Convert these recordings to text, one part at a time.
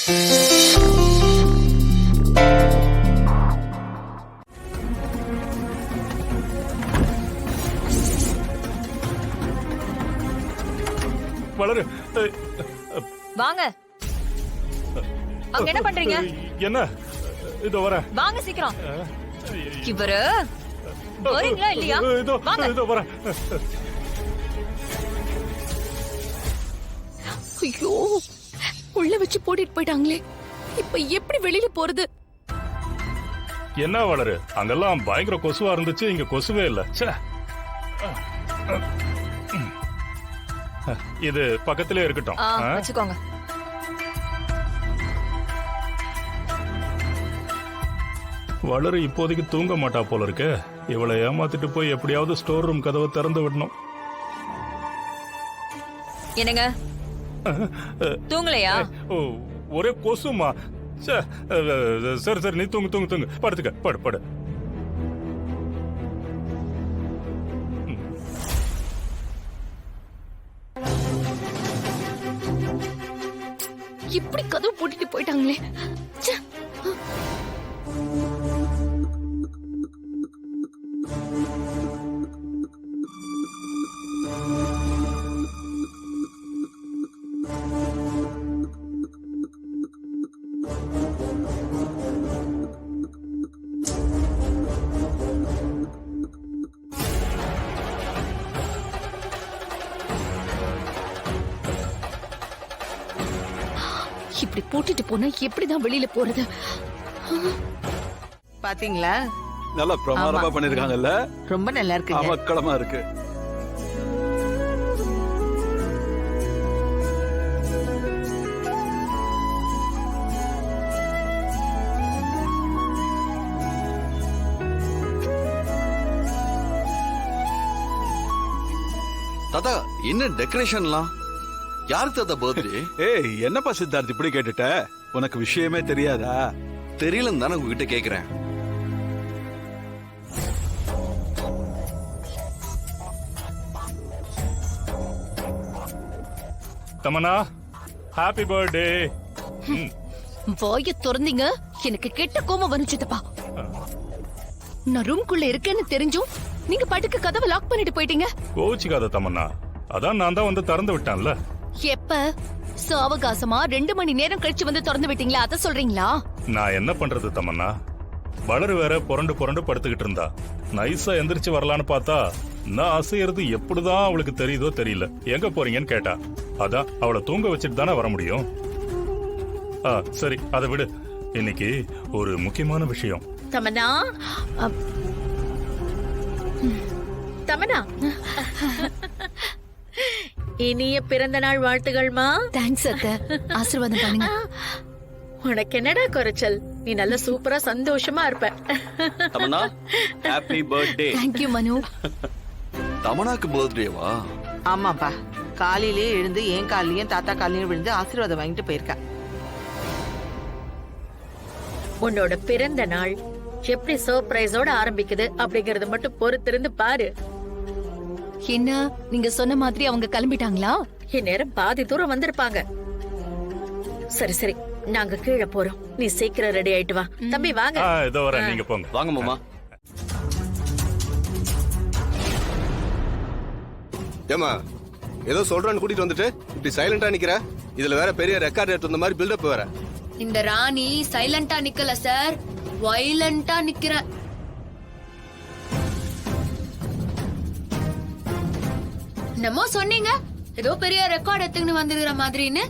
வளரு. வாங்க. அங்க என்ன பண்றீங்க? என்ன? இதோ வரேன். வாங்க சீக்கிரம். இவரு வரீங்களா இல்லையா? இதோ வரேன். ஐயோ, உள்ள வச்சு போட்டுட்டு போயிட்டாங்களே, இப்ப எப்படி வெளியில போறது? என்ன வளரு, அங்கெல்லாம் பயங்கர கொசுவா இருந்துச்சு, இங்க கொசுவே இல்ல. இது பக்கத்திலே இருக்கட்டும். வச்சுக்கோங்க. வளரு இப்போதைக்கு தூங்க மாட்டா போல இருக்கு. இவளை ஏமாத்திட்டு போய் எப்படியாவது ஸ்டோர் ரூம் கதவை திறந்து விடணும். என்னங்க தூங்கலையா? ஒரே கொசுமா. சரி சரி, நீ தூங்கு தூங்கு தூங்கு. படுத்துக்க, படு படு. இப்படி கதவு போட்டுட்டு போயிட்டாங்களே. இப்படி போட்டுட்டு போனா எப்படிதான் வெளியில போறது? பாத்தீங்களா? நல்லா பிரமாதமா பண்ணிருக்காங்கல்ல. ரொம்ப நல்லா இருக்கு. அமக்களமா இருக்கு. தாத்தா, என்ன டெக்கரேஷன்லாம்? யாருக்கு தாத்தா பர்த்டே? ஏய், என்னப்பா சித்தார்த் இப்படி கேட்டுட்ட? உனக்கு விஷயமே தெரியாதா? தெரியலன்னு தானே உங்ககிட்ட கேக்குறேன். Tamannaah, happy birthday. வாய திறந்தீங்க, எனக்கு கெட்ட கோபம் வந்துச்சுதப்பா. நான் ரூம்குள்ள இருக்கேன்னு தெரிஞ்சும் நீங்க பாட்டுக்கு கதவை லாக் பண்ணிட்டு போயிட்டீங்க. கோச்சிக்காத தமன்னா, அதான் நான் தான் வந்து திறந்து விட்டேன்ல. எப்ப? சாவகாசமா 2 மணி நேரம் கழிச்சு வந்து திறந்து விட்டீங்களா? அத சொல்றீங்களா? நான் என்ன பண்றது தமன்னா, வளரு வேற புரண்டு புரண்டு படுத்துக்கிட்டு இருந்தா. நைஸா எந்திரிச்சு வரலான்னு பார்த்தா நான் அசையறது எப்படிதான் அவளுக்கு தெரியுதோ தெரியல. எங்க போறீங்கன்னு கேட்டா. அதான் அவளை தூங்க வச்சுட்டு தானே வர முடியும். சரி, அதை விடு. இன்னைக்கு ஒரு முக்கியமான விஷயம். தமன்னா, தமன்னா, இனிய பிறந்த நாள் வாழ்த்துகள்மா. தேங்க்ஸ் அத்தை, ஆசீர்வாதம் பண்ணுங்க. உனக்கு என்னடா குறைச்சல்? நீ நல்ல சூப்பரா சந்தோஷமா இருப்ப. Tamannaah, happy birthday. Thank you மனு. தமனாக்கு பர்த்டேவா? ஆமாப்பா, காலையிலே எழுந்து என் காலையும் தாத்தா காலையும் விழுந்து ஆசீர்வாதம் வாங்கிட்டு போயிருக்கா. உன்னோட பிறந்த நாள் எப்படி சர்ப்ரைஸோட ஆரம்பிக்குது அப்படிங்கறத மட்டும் பொறுத்திருந்து பாரு. என்ன, நீங்க சொன்ன மாதிரி அவங்க கிளம்பிட்டாங்களா? இந்நேரம் பாதி தூரம் வந்திருப்பாங்க. சரி சரி, நாங்க கீழே போறோம். நீ சீக்கிரம் ரெடி ஆயிட்டு வா. தம்பி வாங்க. இதோ வரேன், நீங்க போங்க. வாங்க மாமா. ஏமா, ஏதோ சொல்றேன்னு கூட்டிட்டு வந்துட்டு இப்படி சைலண்டா நிக்கிற? இதுல வேற பெரிய ரெக்கார்ட் எடுத்து வந்த மாதிரி பில்டப் வேற. இந்த ராணி சைலண்டா நிக்கல சார், வயலண்டா நிக்கிறேன். என்னமோ சொன்னீங்க, ஏதோ பெரிய ரெக்கார்ட் எடுத்துக்கிட்டு வந்துருக்கிற மாதிரின்னு.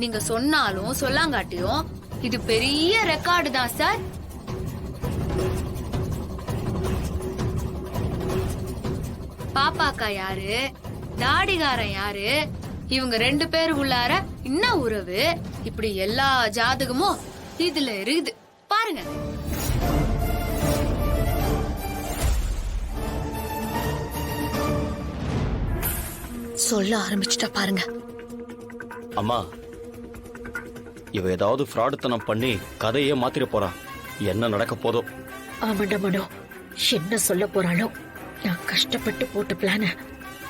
நீங்க சொன்னாலும் சொல்லாங்காட்டியும் இது பெரிய ரெக்கார்டு தான் சார். பாப்பாக்கா யாரு, தாடிகாரன் யாரு, இவங்க 2 பேர் உள்ளார என்ன உறவு, இப்படி எல்லா ஜாதகமும் இதுல இருக்குது பாருங்க. சொல்ல ஆரம்பிச்சுட்டா பாருங்க. அம்மா, இவ ஏதாவது ஃப்ராடுத்தனம் பண்ணி கதையே மாத்திர போறா. என்ன நடக்க போதோ? ஆமாண்டா மனோ, என்ன சொல்ல போறாளோ? நான் கஷ்டப்பட்டு போட்ட பிளான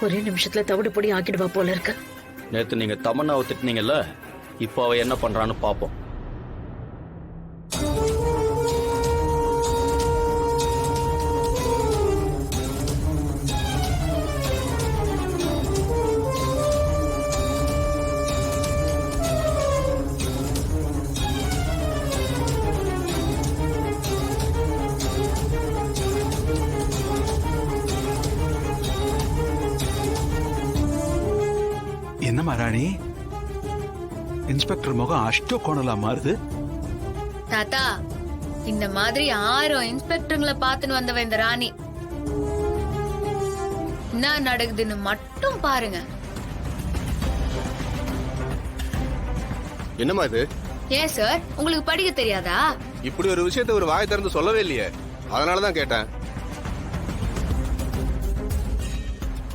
ஒரே நிமிஷத்துல தவிடு பொடி ஆக்கிடுவா போல இருக்கு. நேத்து நீங்க தமன்னாவை திட்டினீங்கல்ல, இப்ப அவ என்ன பண்றான்னு பாப்போம். ராணி இன்ஸ்பெக்டர் முகம் அஷ்ட கோணலா மாறுது. தாத்தா இந்த மாதிரி 1000 இன்ஸ்பெக்டருங்களை பார்த்துன்னு வந்தவ இந்த ராணி. என்ன நடக்குதுன்னு மட்டும் பாருங்க. என்னம்மா இது? ஏன் சார் உங்களுக்கு படிக்க தெரியாதா? இப்படி ஒரு விஷயத்தை ஒரு வாய் திறந்து சொல்லவே இல்லையே, அதனாலதான் கேட்டேன்.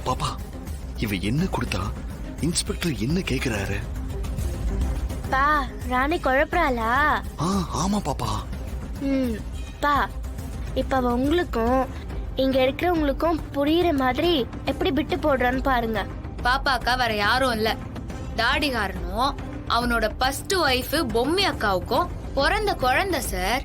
பாப்பா இவ என்ன கொடுத்தா இன்ஸ்பெக்டர் என்ன கேக்குறாரு? பா ராணி குழப்பறாளா? ஆமா பாப்பா. பா இப்ப அவ உங்களுக்கும் இங்க இருக்கிறவங்களுக்கும் புரியுற மாதிரி எப்படி பிட்டு போடுறான்னு பாருங்க. பாப்பாக்கா வேற யாரும் இல்ல, தாடிகாரனும் அவனோட ஃபர்ஸ்ட் ஒய்ஃப் பொம்மி அக்காவுக்கும் பிறந்த குழந்தை சார்.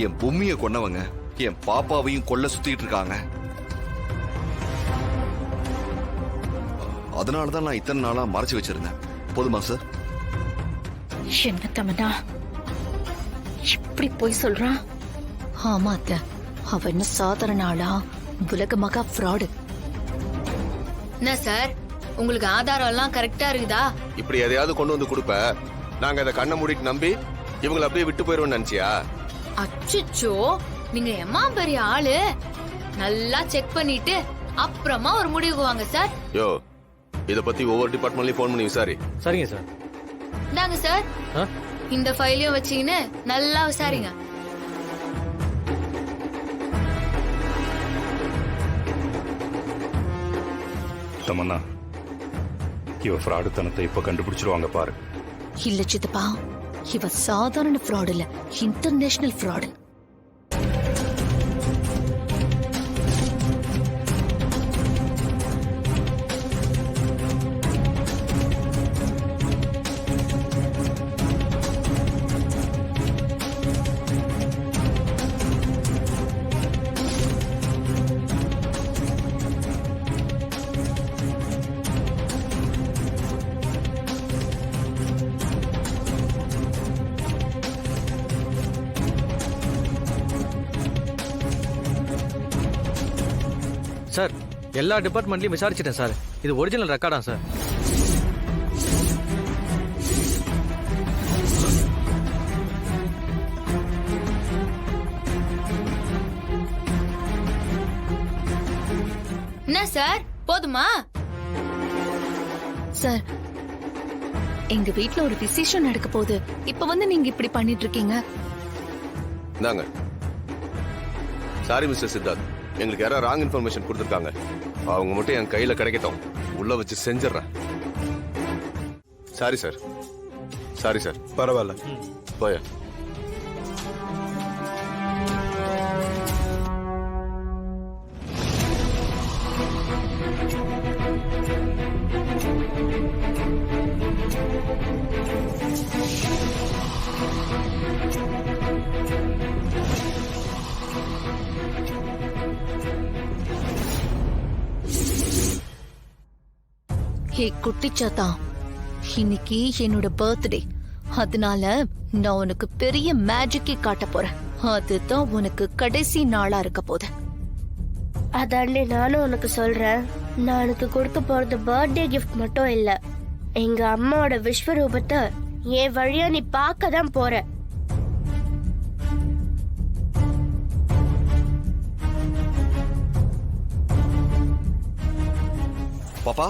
என் பொம்மிய கொன்னவங்க என் பாப்பாவையும் கொல்ல சுத்திட்டு இருக்காங்க. அதனாலதான் நான் இத்தனை நாளா மறைச்சு வச்சிருந்தேன். போதுமா சார்? என்ன தமனா இப்படி போய் சொல்றான்? ஆமா அத்தை, அவ என்ன சாதாரண ஆளா? உலக மகா ஃப்ராடு. என்ன சார் உங்களுக்கு ஆதாரம் எல்லாம் கரெக்டா இருக்குதா? இப்படி எதையாவது கொண்டு வந்து கொடுப்ப, நாங்க அதை கண்ணை மூடிட்டு நம்பி இவங்களை அப்படியே விட்டு போயிருவோம்னு நினைச்சியா? அச்சுச்சோ, நீங்க எம்மா பெரிய ஆளு. நல்லா செக் பண்ணிட்டு அப்புறமா ஒரு முடிவுக்கு வாங்க சார். யோ, இத பத்தி ஒவ்வொரு டிபார்ட்மெண்ட்லயும் போன் பண்ணி விசாரி. சரிங்க சார். இந்தாங்க சார், இந்த ஃபைலையும் வச்சீங்கன்னு நல்லா விசாரிங்க. தமன்னா, இவ ஃப்ராடுத்தனத்தை இப்ப கண்டுபிடிச்சிருவாங்க பாரு. இல்ல சித்தப்பா, இவ சாதாரண ஃப்ராட் இல்ல, இன்டர்நேஷனல் ஃப்ராடு. சார், எல்லா டிபார்ட்மெண்ட்லயும் விசாரிச்சிட்டேன் சார். இது ஒரிஜினல் ரெக்கார்டா சார்? என்ன சார் போதுமா? சார், எங்க வீட்ல ஒரு விசேஷம் நடக்க போகுது. இப்ப வந்து நீங்க இப்படி பண்ணிட்டு இருக்கீங்க. இந்தாங்க. சாரி மிஸ்டர் சித்தார்த், எங்களுக்கு யாரோ ராங் இன்ஃபர்மேஷன் கொடுத்துருக்காங்க. அவங்க மட்டும் என் கையில கிடைக்கட்டும், உள்ள வச்சு செஞ்சிடறேன். Sorry sir. Sorry sir. பரவாயில்ல. போய. ஹே குட்டிச்சாத்தா, இன்னைக்கு என்னோட பர்த்டே. அதனால நான் உனக்கு பெரிய மேஜிக்கே காட்ட போறேன். அதுதான் உனக்கு கடைசி நாளா இருக்க போது. அதாண்டி நானும் உனக்கு சொல்றேன். நான் உனக்கு கொடுக்க போறது பர்த்டே கிஃப்ட் மட்டும் இல்ல, எங்க அம்மாவோட விஸ்வரூபத்தை என் வழியா நீ பார்க்க தான் போற. பாப்பா,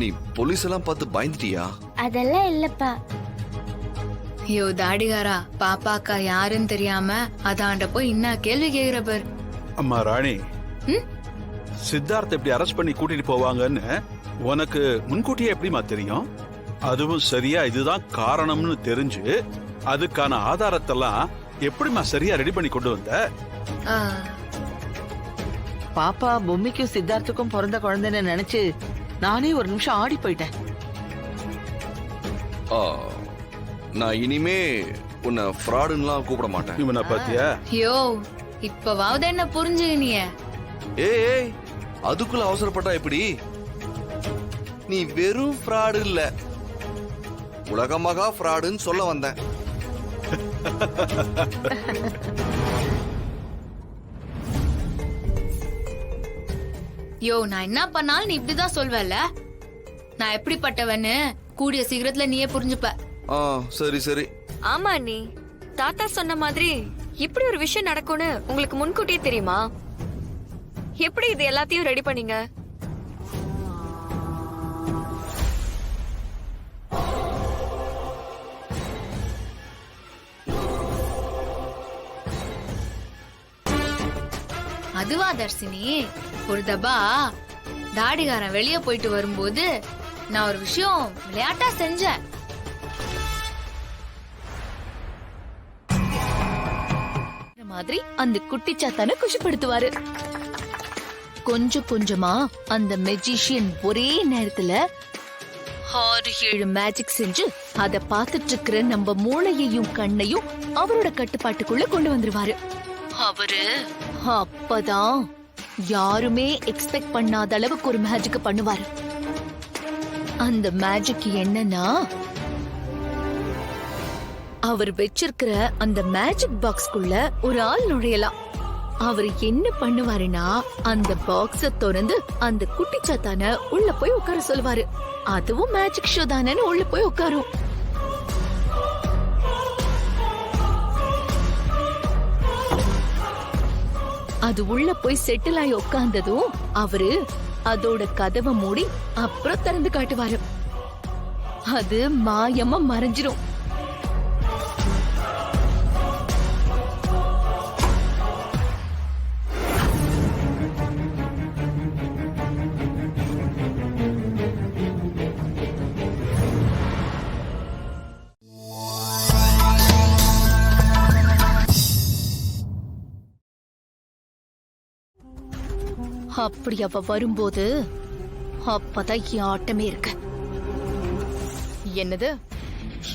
நீ போலீஸ் எல்லாம் பார்த்து பயந்துட்டியா? அதெல்லாம் இல்லப்பா. ஐயோ தாடிகாரா, பாப்பாக்கா யாருன்னு தெரியாம அதாண்ட போய் என்ன கேள்வி கேக்குற பாரு. அம்மா ராணி, சித்தார்த்த எப்படி அரெஸ்ட் பண்ணி கூட்டிட்டு போவாங்கன்னு உனக்கு முன்கூட்டியே எப்படிமா தெரியும்? அதுவும் சரியா இதுதான் காரணம்னு தெரிஞ்சு அதுக்கான ஆதாரத்தெல்லாம் எப்படிமா சரியா ரெடி பண்ணி கொண்டு வந்த? ஆ, பாப்பா பொம்மிக்கும் சித்தார்த்துக்கும் பிறந்த குழந்தைன்னு நினைச்சு நானே ஒரு நிமிஷம் ஆடி போயிட்டேன். ஆ, நான் இனிமே உன்னை ஃப்ராடுன்னுலாம் கூப்பிட மாட்டேன். இவனை பாத்தியா? யோ இப்பவாவது என்ன புரிஞ்சுக்கினிய? ஏய் அதுக்குள்ள அவசரப்பட்டா எப்படி? நீ வெறும் ஃப்ராடு இல்ல, உலகமகா ஃப்ராடுன்னு சொல்ல வந்தேன். யோ நான் என்ன பண்ணாலும் நீ இப்படிதான் சொல்வல. நான் எப்படிப்பட்டவன்னு கூடிய சீக்கிரத்துல நீயே புரிஞ்சுப்ப. ஆ சரி சரி. ஆமா நீ தாத்தா சொன்ன மாதிரி இப்படி ஒரு விஷயம் நடக்கும்னு உங்களுக்கு முன்கூட்டியே தெரியுமா? எப்படி இது எல்லாத்தையும் ரெடி பண்ணீங்க? அதுவா தர்சினி, ஒரு தபா தாடிகாரன் வெளியே போயிட்டு வரும்போது நான் ஒரு விஷயம் விளையாட்டா செஞ்சேன். மாதிரி அந்த குட்டிச்சாத்தான குஷிப்படுத்துவாரு. கொஞ்சம் கொஞ்சமா அந்த மெஜிஷியன் ஒரே நேரத்துல 6-7 மேஜிக் செஞ்சு அத பாத்துட்டு இருக்கிற நம்ம மூளையையும் கண்ணையும் அவரோட கட்டுப்பாட்டுக்குள்ள கொண்டு வந்துருவாரு. அவரு அப்பதான் யாருமே எக்ஸ்பெக்ட் பண்ணாத அளவுக்கு ஒரு மேஜிக் பண்ணுவாரு. அந்த மேஜிக் என்னன்னா, அவர் வச்சிருக்கிற அந்த மேஜிக் பாக்ஸ்க்குள்ள ஒரு ஆள் நுழையலாம். அவர் என்ன பண்ணுவாருன்னா, அந்த பாக்ஸ திறந்து அந்த குட்டிச்சாத்தான உள்ள போய் உட்கார சொல்லுவாரு. அதுவும் மேஜிக் ஷோ தானே, உள்ள போய் உட்காரும். அது உள்ள போய் செட்டில் ஆகி உட்கார்ந்ததும் அவரு அதோட கதவை மூடி அப்புறம் திறந்து காட்டுவாரு. அது மாயமா மறைஞ்சிரும். அப்படி அவ வரும்போது அப்பதான் என் ஆட்டமே இருக்கு. என்னது?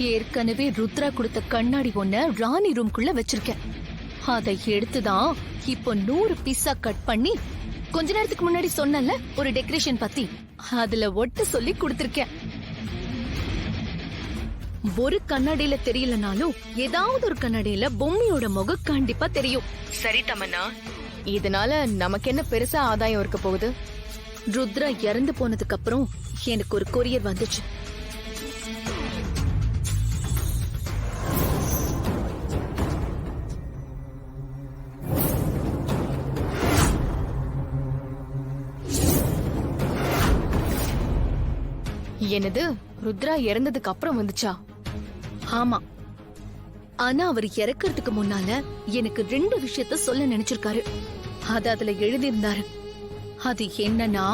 ஏற்கனவே ருத்ரா கொடுத்த கண்ணாடி ஒன்ன ராணி ரூம்குள்ள வச்சிருக்கேன். அதை எடுத்துதான் இப்போ 100 பீஸா கட் பண்ணி கொஞ்ச நேரத்துக்கு முன்னாடி சொன்னல ஒரு டெக்கரேஷன் பத்தி, அதுல ஒட்ட சொல்லி கொடுத்திருக்கேன். ஒரு கண்ணாடியில தெரியலனாலும் ஏதாவது ஒரு கண்ணாடியில பொம்மையோட முகம் கண்டிப்பா தெரியும். சரி தமன்னா, இதனால நமக்கு என்ன பெருசா ஆதாயம் இருக்க போகுது? ருத்ரா இறந்து போனதுக்கு அப்புறம் எனக்கு ஒரு கொரியர் வந்துச்சு. என்னது? ருத்ரா இறந்ததுக்கு அப்புறம் வந்துச்சா? ஆமா, ஆனா அவர் இறக்கிறதுக்கு முன்னால எனக்கு 2 விஷயத்த சொல்ல நினைச்சிருக்காரு. அது அதுல எழுதியிருந்தாரு. அது என்னன்னா,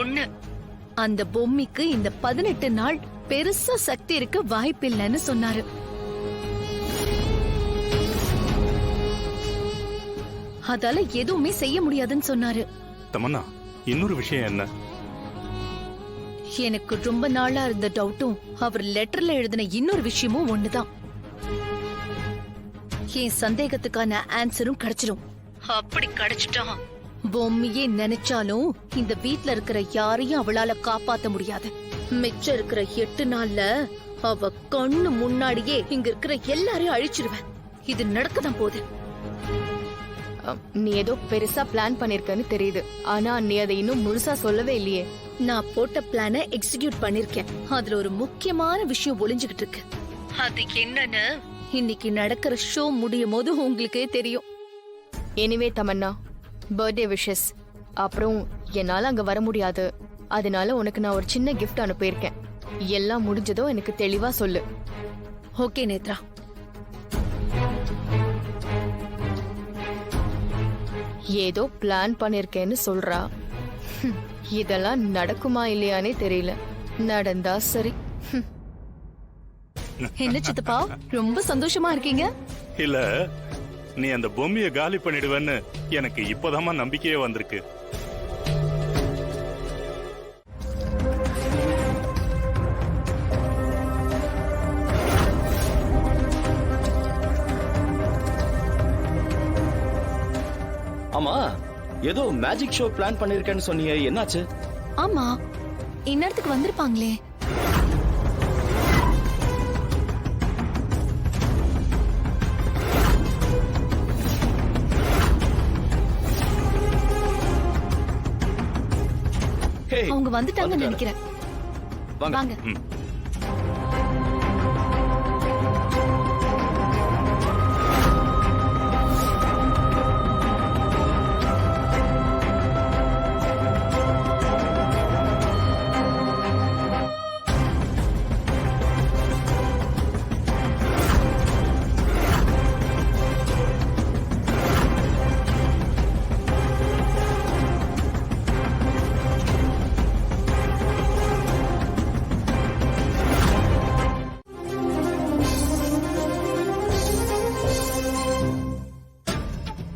1, அந்த பொம்மைக்கு இந்த 18 நாள் பெருசா சக்தி இருக்க வாய்ப்பில்லைன்னு சொன்னாரு. அதால எதுவுமே செய்ய முடியாதுன்னு சொன்னாரு. தமன்னா, இன்னொரு விஷயம் என்ன? எனக்கு ரொம்ப நாளா இருந்த டவுட்டும் அவர் லெட்டர்ல எழுதின இன்னொரு விஷயமும் ஒண்ணுதான். என் சந்தேகத்துக்கான ஆன்சரும் கிடைச்சிடும். அப்படி கிடைச்சிட்டா பொம்மையே நினைச்சாலும் இந்த வீட்ல இருக்கிற யாரையும் அவளால காப்பாத்த முடியாது. மிச்சம் இருக்கிற 8 நாள்ல அவ கண்ணு முன்னாடியே இங்க இருக்கிற எல்லாரையும் அழிச்சிருவேன். இது நடக்கதான் போகுது. நீ ஏதோ பெருசா பிளான் பண்ணிருக்கன்னு தெரியுது. ஆனா நீ அதை இன்னும் முழுசா சொல்லவே இல்லையே. நான் போட்ட பிளான எக்ஸிக்யூட் பண்ணிருக்கேன். அதுல ஒரு முக்கியமான விஷயம் ஒளிஞ்சுகிட்டு இருக்கு. அது என்னன்னு இன்னைக்கு நடக்கிற ஷோ முடியும் போது உங்களுக்கே தெரியும். Anyway Tamannaah, birthday wishes. அப்புறம் என்னால அங்க வர முடியாது. அதனால உனக்கு நான் ஒரு சின்ன கிஃப்ட் அனுப்பியிருக்கேன். எல்லாம் முடிஞ்சதோ எனக்கு தெளிவா சொல்லு. ஓகே நேத்ரா. ஏதோ பிளான் பண்ணிருக்கேன்னு சொல்றா. இதெல்லாம் நடக்குமா இல்லையானே தெரியல. நடந்தா சரி. என்ன சித்தப்பா, ரொம்ப சந்தோஷமா இருக்கீங்க? இல்ல, நீ அந்த பொம்மையை காலி பண்ணிடுவேன்னு எனக்கு இப்போதாம்மா நம்பிக்கையே வந்திருக்கு. ஆமா, ஏதோ மேஜிக் ஷோ பிளான் பண்ணிருக்கேன்னு சொன்னீங்க, என்னாச்சு? ஆமா, இந்நேரத்துக்கு வந்திருப்பாங்களே. ஹே, அவங்க வந்துட்டாங்கன்னு வந்துட்டாரு. நினைக்கிறேன். வாங்க. வாங்க. ம்.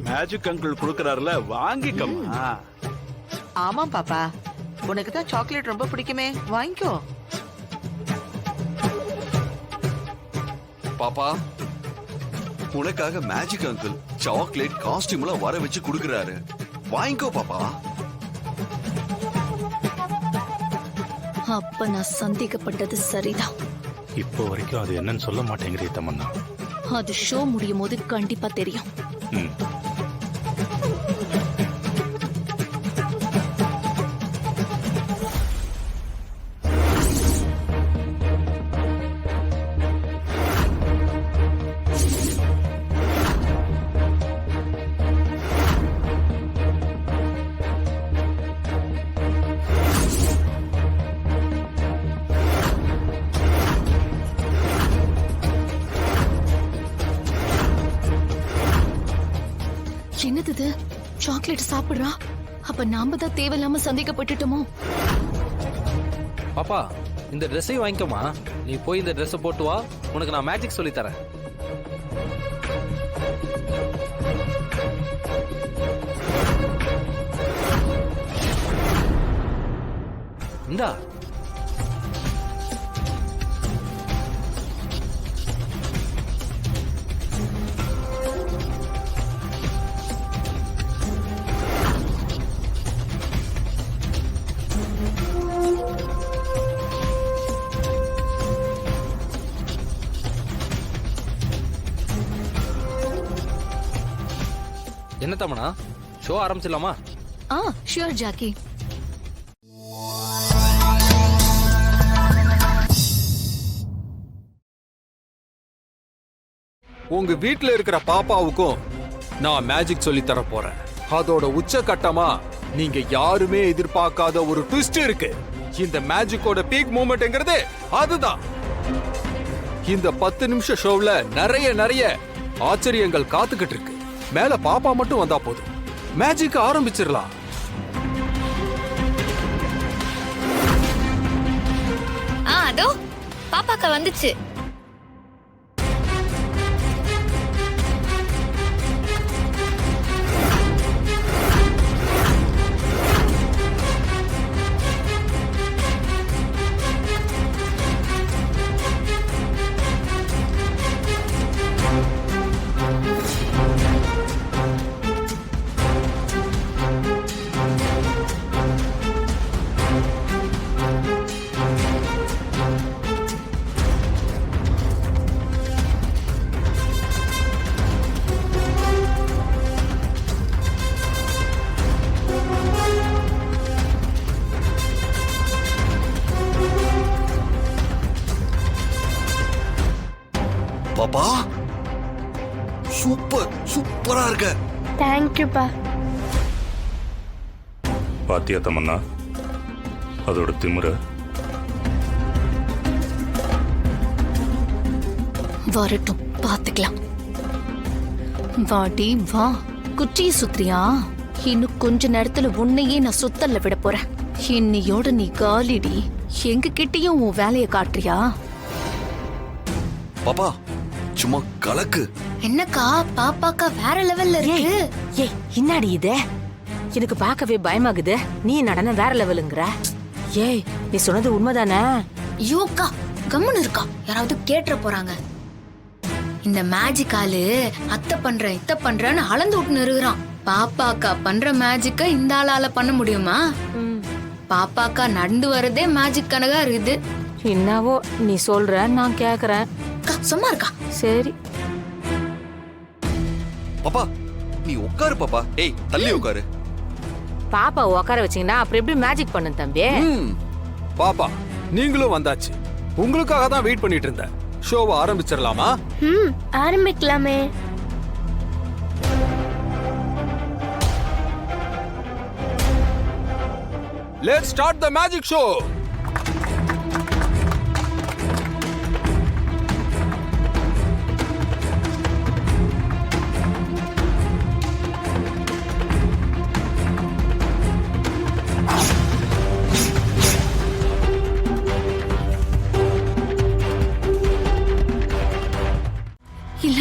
மேஜிக் அங்கிள் கொடுக்கறாருல, வாங்கிக்கம்மா. ஆமாம் பாப்பா, உனக்கு தான் சாக்லேட் ரொம்ப பிடிக்குமே, வாங்கிக்கோ. பாப்பா உனக்காக மேஜிக் அங்கிள் சாக்லேட் காஸ்டியூம்லாம் வர வச்சு கொடுக்கறாரு. வாங்கிக்கோ பாப்பா. அப்ப நான் சந்தேகப்பட்டது சரிதான். இப்போ வரைக்கும் அது என்னன்னு சொல்ல மாட்டேங்கிறே தமன்னா. அது ஷோ முடியும் போது கண்டிப்பா தெரியும். ம். என்னது இது? சாக்லேட் சாப்பிடுறா? அப்ப நாம தான் தேவையில்லாம சந்தேகப்பட்டுட்டோமோ? பாப்பா, இந்த ட்ரெஸ்ஸையும் வாங்கிக்கோமா. நீ போய் இந்த ட்ரெஸ்ஸை போட்டு வா, உனக்கு நான் மேஜிக் சொல்லி தரேன். இந்தா. என்ன தமனா, ஷோ ஆரம்பிச்சிடலாமா? Sure Jackie. உங்க வீட்ல இருக்கிற பாப்பாவுக்கும் நான் மேஜிக் சொல்லி தர போறேன். அதோட உச்சகட்டமா நீங்க யாருமே எதிர்பார்க்காத ஒரு ட்விஸ்ட் இருக்கு. இந்த மேஜிக்கோட பீக் மூமெண்ட்ங்கிறது அதுதான். இந்த 10 நிமிஷ ஷோவ்ல நிறைய ஆச்சரியங்கள் காத்துக்கிட்டு இருக்கு. மேல பாப்பா மட்டும் வந்தா போதும், மேஜிக் ஆரம்பிச்சிடலாம். அதோ பாப்பாக்கா வந்துச்சு. பாப்பா சூப்பரா இருக்க. தேங்க்யூப்பா. பாத்தியா தமன்னா அதோட திமிரு? வரட்டும், பாத்துக்கலாம். வாடி வா. குச்சியை சுத்திரியா? இன்னும் கொஞ்ச நேரத்துல உன்னையே நான் சுத்தல்ல விட போறேன். இன்னையோட நீ காலிடி. எங்க கிட்டயும் உன் வேலைய காட்டுறியா? பாப்பா சும்மா கலக்கு. என்னக்கா பாப்பாக்கா வேற லெவல்ல இருக்கு. ஏய், இன்னாடி இது? எனக்கு பார்க்கவே பயமாகுது. நீ நடன வேற லெவலுங்கற. ஏய், நீ சொன்னது உண்மைதானே? யோக்கா கம்முன்னு இருக்கா, யாராவது கேட்ற போறாங்க. இந்த மேஜிக் ஆளு அத்தை பண்றேன் இத்த பண்றேன்னு அளந்து விட்டு நிறுகிறான். பாப்பாக்கா பண்ற மேஜிக்க இந்த ஆளால பண்ண முடியுமா? பாப்பாக்கா நடந்து வரதே மேஜிக் கணக்கா இருக்குது. என்னவோ நீ சொல்ற, நான் கேக்குறேன். சும்மா இருக்கா? சரி பாப்பா நீ உட்காரு பாப்பா. ஏய் தள்ளி உட்காரு. பாப்பா உட்கார வச்சீங்கன்னா அப்புறம் எப்படி மேஜிக் பண்ணு தம்பி? பாப்பா நீங்களும் வந்தாச்சு. உங்களுக்காக தான் வெயிட் பண்ணிட்டு இருந்தேன். ஷோவை ஆரம்பிச்சிடலாமா? ஆரம்பிக்கலாமே. Let's start the magic show. இல்ல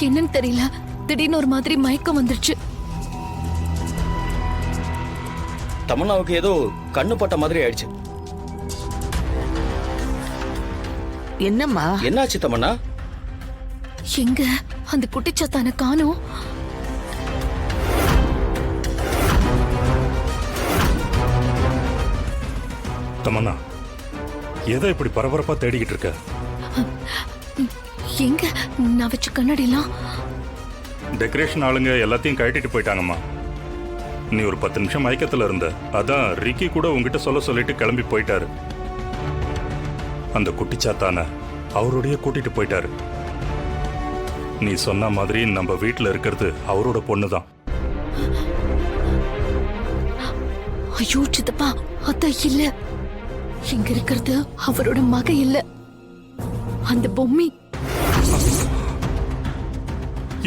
என்னன்னு தெரியல, திடீர்னு ஒரு மாதிரி மயக்கம் வந்துருச்சு. தமன்னாவுக்கு ஏதோ கண்ணு பட்ட மாதிரி ஆயிடுச்சு. என்னம்மா? என்னாச்சு தமன்னா? எங்க அந்த குட்டிச்சாத்தான காணோம். தமன்னா, எதை இப்படி பரபரப்பா தேடிக்கிட்டு இருக்க? எங்க நான் வச்ச கண்ணாடிலாம்? டெக்கரேஷன் ஆளுங்க எல்லாத்தையும் கழட்டிட்டு போயிட்டாங்கம்மா. நீ ஒரு 10 நிமிஷம் மயக்கத்துல இருந்த. அதான் ரிக்கி கூட உங்ககிட்ட சொல்லிட்டு கிளம்பி போயிட்டாரு. அந்த குட்டிச்சாத்தான அவருடைய கூட்டிட்டு போயிட்டாரு. நீ சொன்ன மாதிரி நம்ம வீட்டுல இருக்கிறது அவரோட பொண்ணுதான். ஐயோ சித்தப்பா, அதான் இல்ல. இங்க இருக்கிறது அவரோட மக இல்ல, அந்த பொம்மி.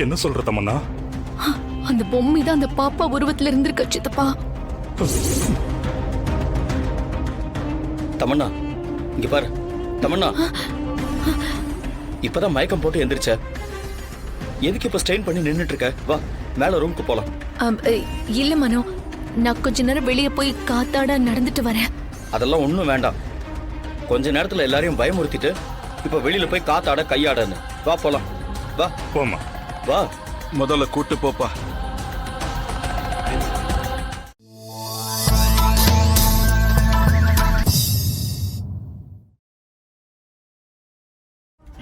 என்ன சொல்ற தமன்னா? அந்த பொம்மி தான் அந்த பாப்பா உருவத்துல இருந்திருக்க சித்தப்பா. தமன்னா இங்க பாரு. தமன்னா இப்பதான் மயக்கம் போட்டு எந்திரிச்ச. எதுக்கு இப்ப ஸ்ட்ரெயின் பண்ணி நின்னுட்டு இருக்க? வா மேல ரூமுக்கு போலாம். இல்ல மனோ, நான் கொஞ்ச நேரம் வெளியே போய் காத்தாட நடந்துட்டு வரேன். அதெல்லாம் ஒண்ணும் வேண்டாம். கொஞ்ச நேரத்துல எல்லாரையும் பயமுறுத்திட்டு இப்ப வெளியில போய் காத்தாட கையாடன்னு. வா போலாம். வா போமா. வா. முதல்ல கூட்டு போப்பா.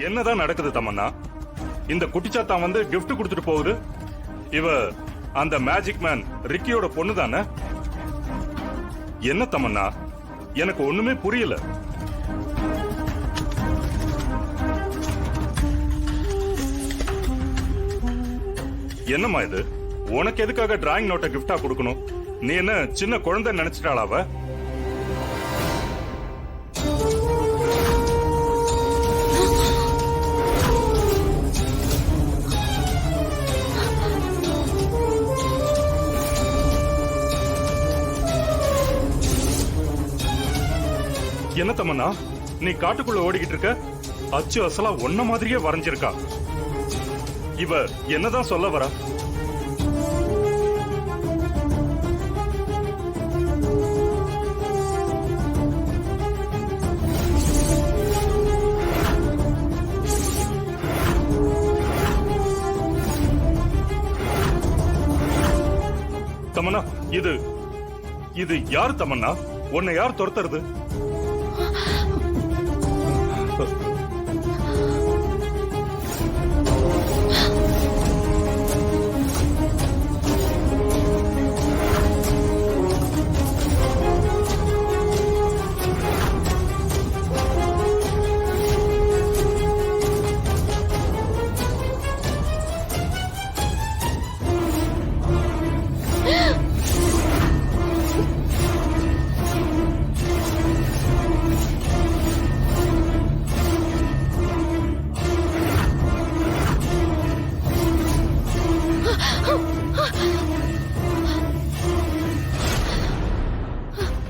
என்னதான் நடக்குது தமன்னா? இந்த குட்டிச்சாத்தான் வந்து gift கொடுத்துட்டு போகுது. இவ அந்த மேஜிக் மேன் ரிக்கியோட பொண்ணு தானே? என்ன தமன்னா, எனக்கு ஒண்ணுமே புரியல. என்னம்மா இது? உனக்கு எதுக்காக டிராயிங் நோட்டை கிஃப்டா கொடுக்கணும்? நீ என்ன சின்ன குழந்தை நினைச்சிட்டாளா அவ? என்ன தமன்னா, நீ காட்டுக்குள்ள ஓடிக்கிட்டு இருக்க? அச்சு அசலா ஒன்ன மாதிரியே வரைஞ்சிருக்கா. இவ என்னதான் சொல்ல வரா? தமன்னா, இது யார் தமன்னா? உன்னை யார் துரத்துறது?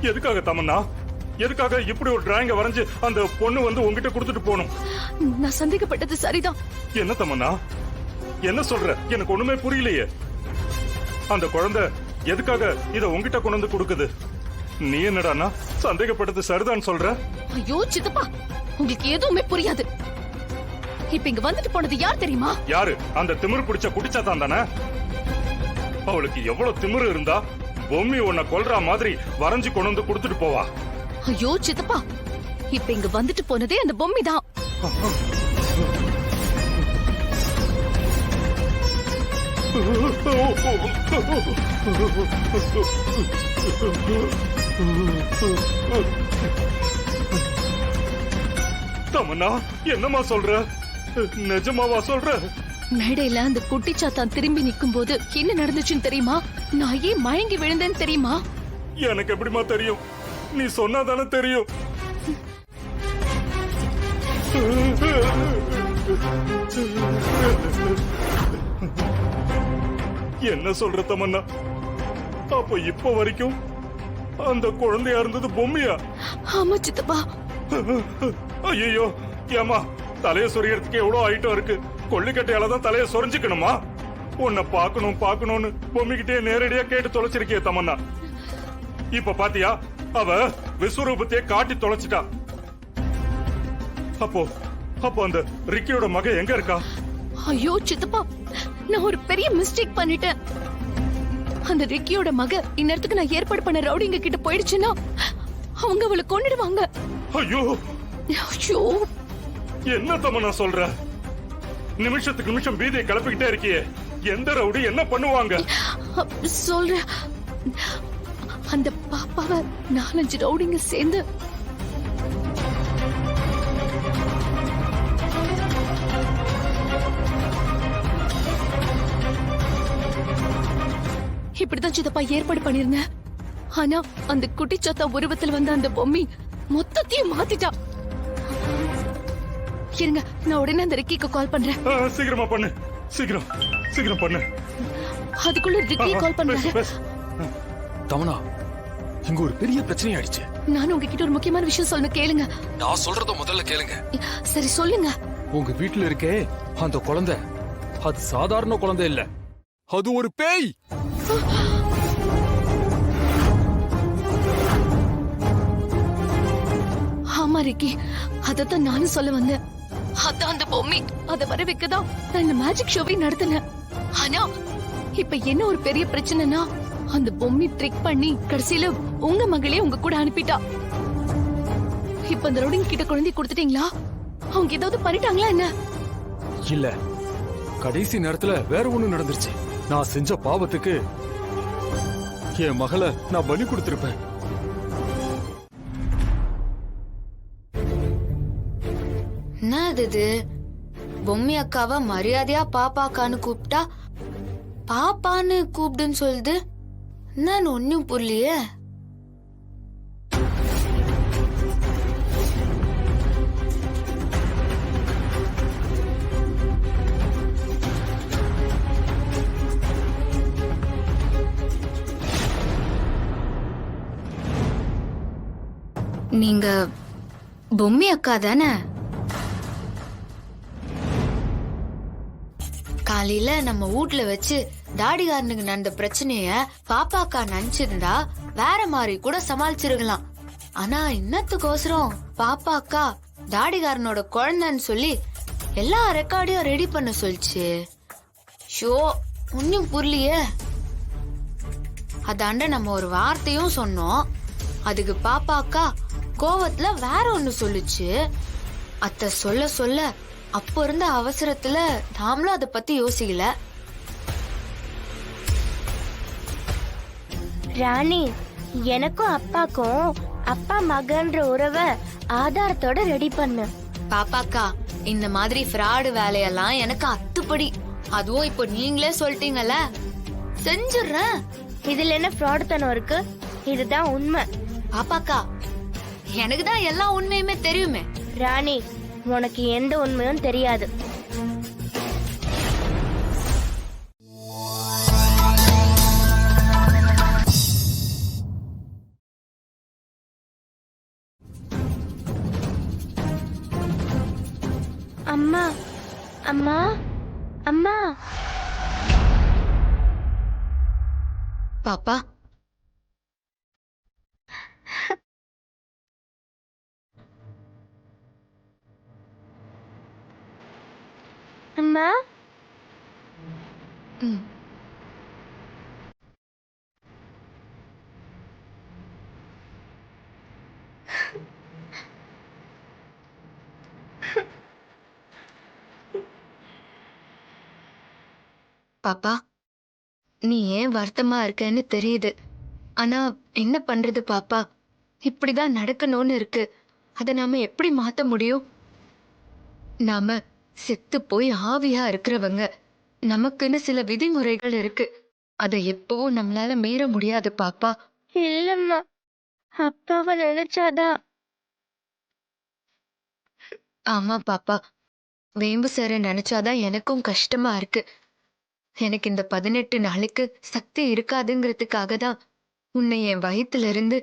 எதுக்காக தமன்னா? எதுக்காக இப்படி ஒரு டிராயிங்க வரைஞ்சு அந்த பொண்ணு வந்து உங்ககிட்ட கொடுத்துட்டு போகணும்? நான் சந்தேகப்பட்டது சரிதான். என்ன தமன்னா, என்ன சொல்ற? எனக்கு ஒண்ணுமே புரியலையே. அந்த குழந்தை எதுக்காக இத உங்ககிட்ட கொண்டு வந்து கொடுக்குது? நீ என்னடானா சந்தேகப்பட்டது சரிதான் சொல்ற? ஐயோ சித்தப்பா, உங்களுக்கு எதுவுமே புரியாது. இப்ப இங்க வந்துட்டு போனது யார் தெரியுமா? யாரு? அந்த திமிரு பிடிச்ச குடிச்சாத்தான் தானே? அவளுக்கு எவ்வளவு திமிரு இருந்தா பொம்மி உன்னை கொல்ற மாதிரி வரைஞ்சு கொண்டு வந்து கொடுத்துட்டு போவா. ஐயோ சித்தப்பா, இப்ப இங்க வந்துட்டு போனதே அந்த பொம்மி தான். தமன்னா, என்னம்மா சொல்ற? நிஜமாவா சொல்ற? மேடையில அந்த குட்டி சாத்தான் திரும்பி நிக்கும் போது என்ன நடந்துச்சுன்னு தெரியுமா? நான் ஏன் மயங்கி விழுந்தேன்னு தெரியுமா? எனக்கு எப்படிமா தெரியும்? நீ சொன்னாதானே தெரியும். என்ன சொல்ற தமன்னா? அப்ப இப்ப வரைக்கும் அந்த குழந்தையா இருந்தது பொம்மையா? ஆமா சித்தப்பா. ஐயோ, ஏமா தலைய சொரியறதுக்கு எவ்வளவு ஐட்டம் இருக்கு. கொள்ளிக்கட்டையால தான் தலைய சொரிஞ்சுக்கணுமா? உன்னை பாக்கணும்னு பொம்மிக்கிட்டே நேரடியா கேட்டு தொலைச்சிருக்கிய தமன்னா. இப்ப பாத்தியா, அவ விஸ்வரூபத்தையே காட்டி தொலைச்சிட்டா. அப்போ அந்த ரிக்கியோட மக எங்க இருக்கா? ஐயோ சித்தப்பா, நான் ஒரு பெரிய மிஸ்டேக் பண்ணிட்டேன். அந்த ரிக்கியோட மக இந்நேரத்துக்கு நான் ஏற்பாடு பண்ண ரவுடிங்க கிட்ட போயிடுச்சுன்னா அவங்க அவளை கொன்னுடுவாங்க. ஐயோ ஐயோ, என்ன தமன்னா சொல்ற? நிமிஷத்துக்கு நிமிஷம் பீதியை கிளப்பிக்கிட்டே இருக்கியே. எந்த ரவுடி என்ன பண்ணுவாங்க? சொல்ற, அந்த பாப்பாவை 4-5 ரவுடிங்க சேர்ந்து இப்படிதான் சித்தப்பா ஏற்பாடு பண்ணிருந்தேன். ஆனா அந்த குட்டிச்சத்தா உருவத்தில் வந்த அந்த பொம்மி மொத்தத்தையும் மாத்திட்டா. இருங்க, நான் உடனே அந்த ரிக்கிக்கு கால் பண்றேன். சீக்கிரமா பண்ணு, சீக்கிரம் பண்ணு. அதுக்குள்ள ரிக்கி கால் பண்றாரு. தமனா, இங்க ஒரு பெரிய பிரச்சனை ஆயிடுச்சு. நான் உங்ககிட்ட ஒரு முக்கியமான விஷயம் சொல்லணும், கேளுங்க. நான் சொல்றத முதல்ல கேளுங்க. சரி சொல்லுங்க. உங்க வீட்டுல இருக்கே அந்த குழந்தை, அது சாதாரண குழந்தை இல்ல, அது ஒரு பேய். ஆமா ரிக்கி, அதத்தான் நானும் சொல்ல வந்தேன். அதான் அந்த பொம்மி. அத வர வைக்கதான் நான் இந்த மேஜிக் ஷோவை நடத்தினேன். ஆனா இப்ப என்ன ஒரு பெரிய பிரச்சனைனா, அந்த பொம்மி ட்ரிக் பண்ணி கடைசியில உங்க மகளே உங்க கூட அனுப்பிட்டா. இப்ப அந்த ரவுடிங் கிட்ட குழந்தை கொடுத்துட்டீங்களா? அவங்க ஏதாவது பண்ணிட்டாங்களா என்ன? இல்ல, கடைசி நேரத்துல வேற ஒண்ணு நடந்துருச்சு. நான் செஞ்ச பாவத்துக்கு என் மகளை நான் பலி கொடுத்திருப்பேன். என்ன இது? பொம்மி அக்காவை மரியாதையா பாப்பாக்கான்னு கூப்பிட்டா பாப்பான்னு கூப்பிடுன்னு சொல்லுது. நான் ஒன்னும் புரியலையே. நீங்க பொம்மி அக்கா தானே? காலையில நம்ம வீட்ல வச்சு தாடிகாரனுக்கு நடந்த பிரச்சனைய பாப்பா அக்கா நினைச்சிருந்தா வேற மாதிரி கூட சமாளிச்சிருக்கலாம். ஆனா இன்னத்துக்கோசரம் பாப்பா அக்கா தாடிகாரனோட குழந்தைன்னு சொல்லி எல்லா ரெக்கார்டையும் ரெடி பண்ண சொல்லிச்சு. ஷோ, ஒன்னும் புரியலையே. அதாண்ட நம்ம ஒரு வார்த்தையும் சொன்னோம், அதுக்கு பாப்பா அக்கா கோவத்துல வேற ஒண்ணு சொல்லுச்சு. அத்த சொல்ல சொல்ல அப்ப இருந்த அவசரத்துல நாமளும் அத பத்தி யோசிக்கல. ராணி, எனக்கும் அப்பாக்கும் அப்பா மகன்ற உறவை ஆதாரத்தோட ரெடி பண்ணு. பாப்பாக்கா, இந்த மாதிரி ஃப்ராடு வேலையெல்லாம் எனக்கு அத்துப்படி. அதுவும் இப்போ நீங்களே சொல்லிட்டீங்கல்ல, செஞ்சுடுறேன். இதுல என்ன ஃப்ராடுத்தனம் இருக்கு? இதுதான் உண்மை. பாப்பாக்கா, எனக்கு தான் எல்லா உண்மையுமே தெரியுமே. ராணி, உனக்கு எந்த உண்மையும் தெரியாது. அம்மா, அம்மா, அம்மா. பாப்பா, அம்மா. பாப்பா, நீ ஏன் வருத்தமா இருக்கன்னு தெரியுது. ஆனா என்ன பண்றது பாப்பா, இப்படிதான் நடக்கணும்னு இருக்கு. அதை நாம எப்படி மாத்த முடியும்? நாம செத்து போய் ஆவியா இருக்கிறவங்க. நமக்குன்னு சில விதிமுறைகள் இருக்கு. அதை எப்பவும் நம்மளால மீற முடியாது பாப்பா. இல்லம்மா, அப்பாவை நினைச்சாதான். ஆமா பாப்பா, வேம்பு சார நினைச்சாதான் எனக்கும் கஷ்டமா இருக்கு. எனக்கு இந்த 18 நாளுக்கு சக்தி இருக்காதுங்கிறதுக்காக தான் உன்னை என் வயித்துல இருந்து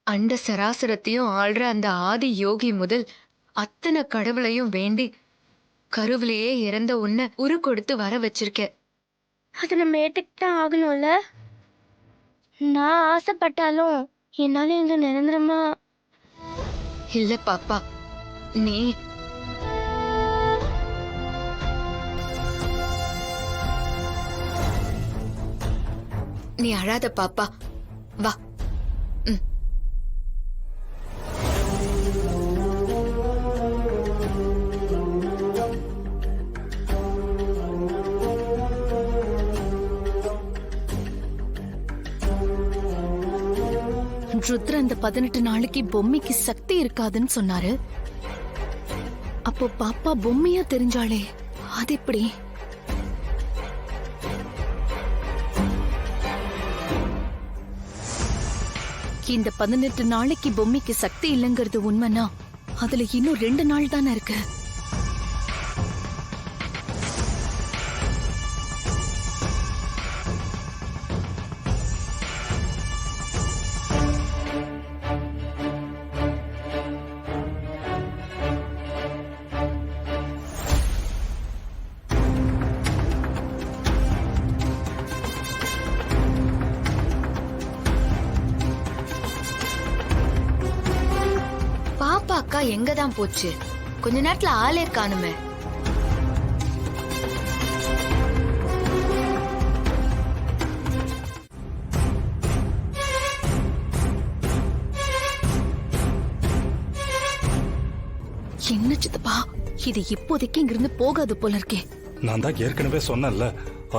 அண்ட சராசரத்தையும் ஆள்ற அந்த ஆதி யோகி முதல் அத்தனை கடவுளையும் வேண்டி கருவிலேயே இறந்த உன்னை உரு கொடுத்து வர வச்சிருக்கேன். அதை நம்ம ஏத்துக்கிட்டா ஆகணும்ல. நான் ஆசைப்பட்டாலும் என்னால இங்க நிரந்தரமா. இல்ல பாப்பா, நீ அழாத பாப்பா, வா. ருத்ர அந்த 18 நாளைக்கு பொம்மைக்கு சக்தி இருக்காதுன்னு சொன்னாரு. அப்போ பாப்பா பொம்மையா தெரிஞ்சாளே, அது எப்படி? இந்த 18 நாளைக்கு பொம்மைக்கு சக்தி இல்லைங்கிறது உண்மைனா அதுல இன்னும் 2 நாள் தானே இருக்கு. அக்கா எங்க தான் போச்சு? கொஞ்ச நேரத்துல ஆளே காணுமே. என்ன சித்தப்பா, இது இப்போதைக்கு இங்கிருந்து போகாது போல இருக்கே. நான் தான் ஏற்கனவே சொன்னேன்ல,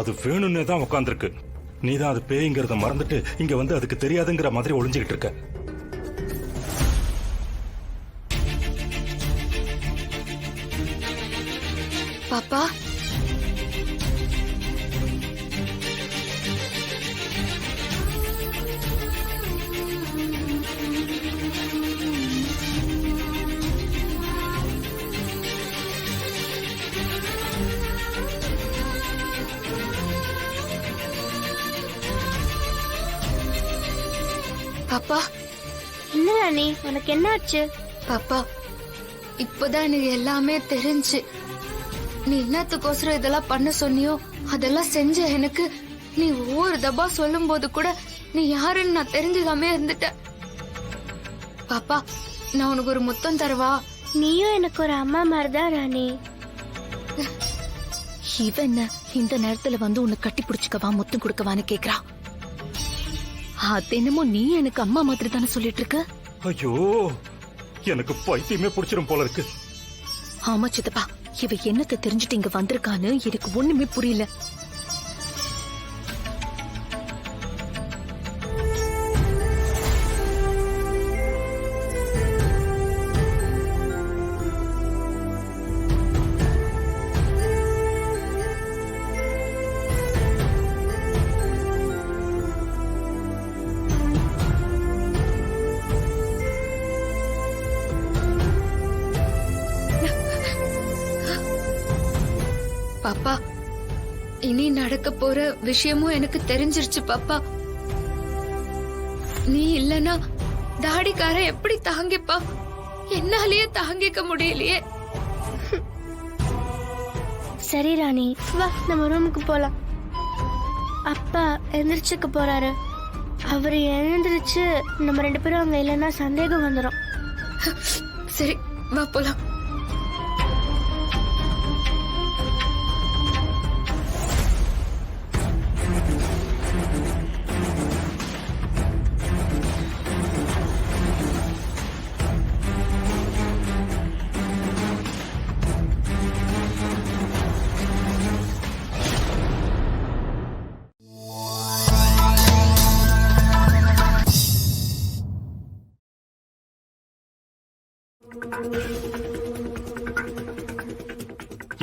அது வேணும்னே தான் உட்காந்துருக்கு. நீ தான் அது பேய்ங்கிறத மறந்துட்டு இங்க வந்து அதுக்கு தெரியாதுங்கிற மாதிரி ஒளிஞ்சுக்கிட்டு இருக்க. பாப்பா, பாப்பா. என்ன ராணி, உனக்கு என்ன ஆச்சு? பாப்பா, இப்பதான் எனக்கு எல்லாமே தெரிஞ்சு. நீ என்னத்துக்கோசரம் இதெல்லாம் பண்ண சொன்னியோ அதெல்லாம் செஞ்ச எனக்கு நீ ஒவ்வொரு தபா சொல்லும் போது கூட நீ யாருன்னு நான் தெரிஞ்சுக்காம இருந்துட்ட. பாப்பா, நான் உனக்கு ஒரு முத்தம் தரவா? நீயும் எனக்கு ஒரு அம்மா மாதிரிதான் ராணி. இவ என்ன இந்த நேரத்துல வந்து உன்னை கட்டி பிடிச்சுக்கவா முத்தம் கொடுக்கவான்னு கேக்குறா. அது என்னமோ நீ எனக்கு அம்மா மாதிரி தானே சொல்லிட்டு இருக்க. ஐயோ, எனக்கு பைத்தியமே பிடிச்சிரும் போல இருக்கு. ஆமா சித்தப்பா, இவ என்னத்தை தெரிஞ்சுட்டு இங்க வந்திருக்கான்னு எனக்கு ஒண்ணுமே புரியல. பாப்பா, இனி நடக்க போற விஷயமும் எனக்கு தெரிஞ்சிருச்சு பாப்பா. நீ இல்லனா தாடிக்கார எப்படி தாங்கிப்பா? என்னாலேயே தாங்கிக்க முடியலையே. சரி ராணி, வா நம்ம ரூமுக்கு போலாம். அப்பா எந்திரிச்சுக்க போறாரு. அவரு எழுந்திருச்சு நம்ம 2 பேரும் அங்க இல்லைன்னா சந்தேகம் வந்துடும். சரி, வா போலாம்.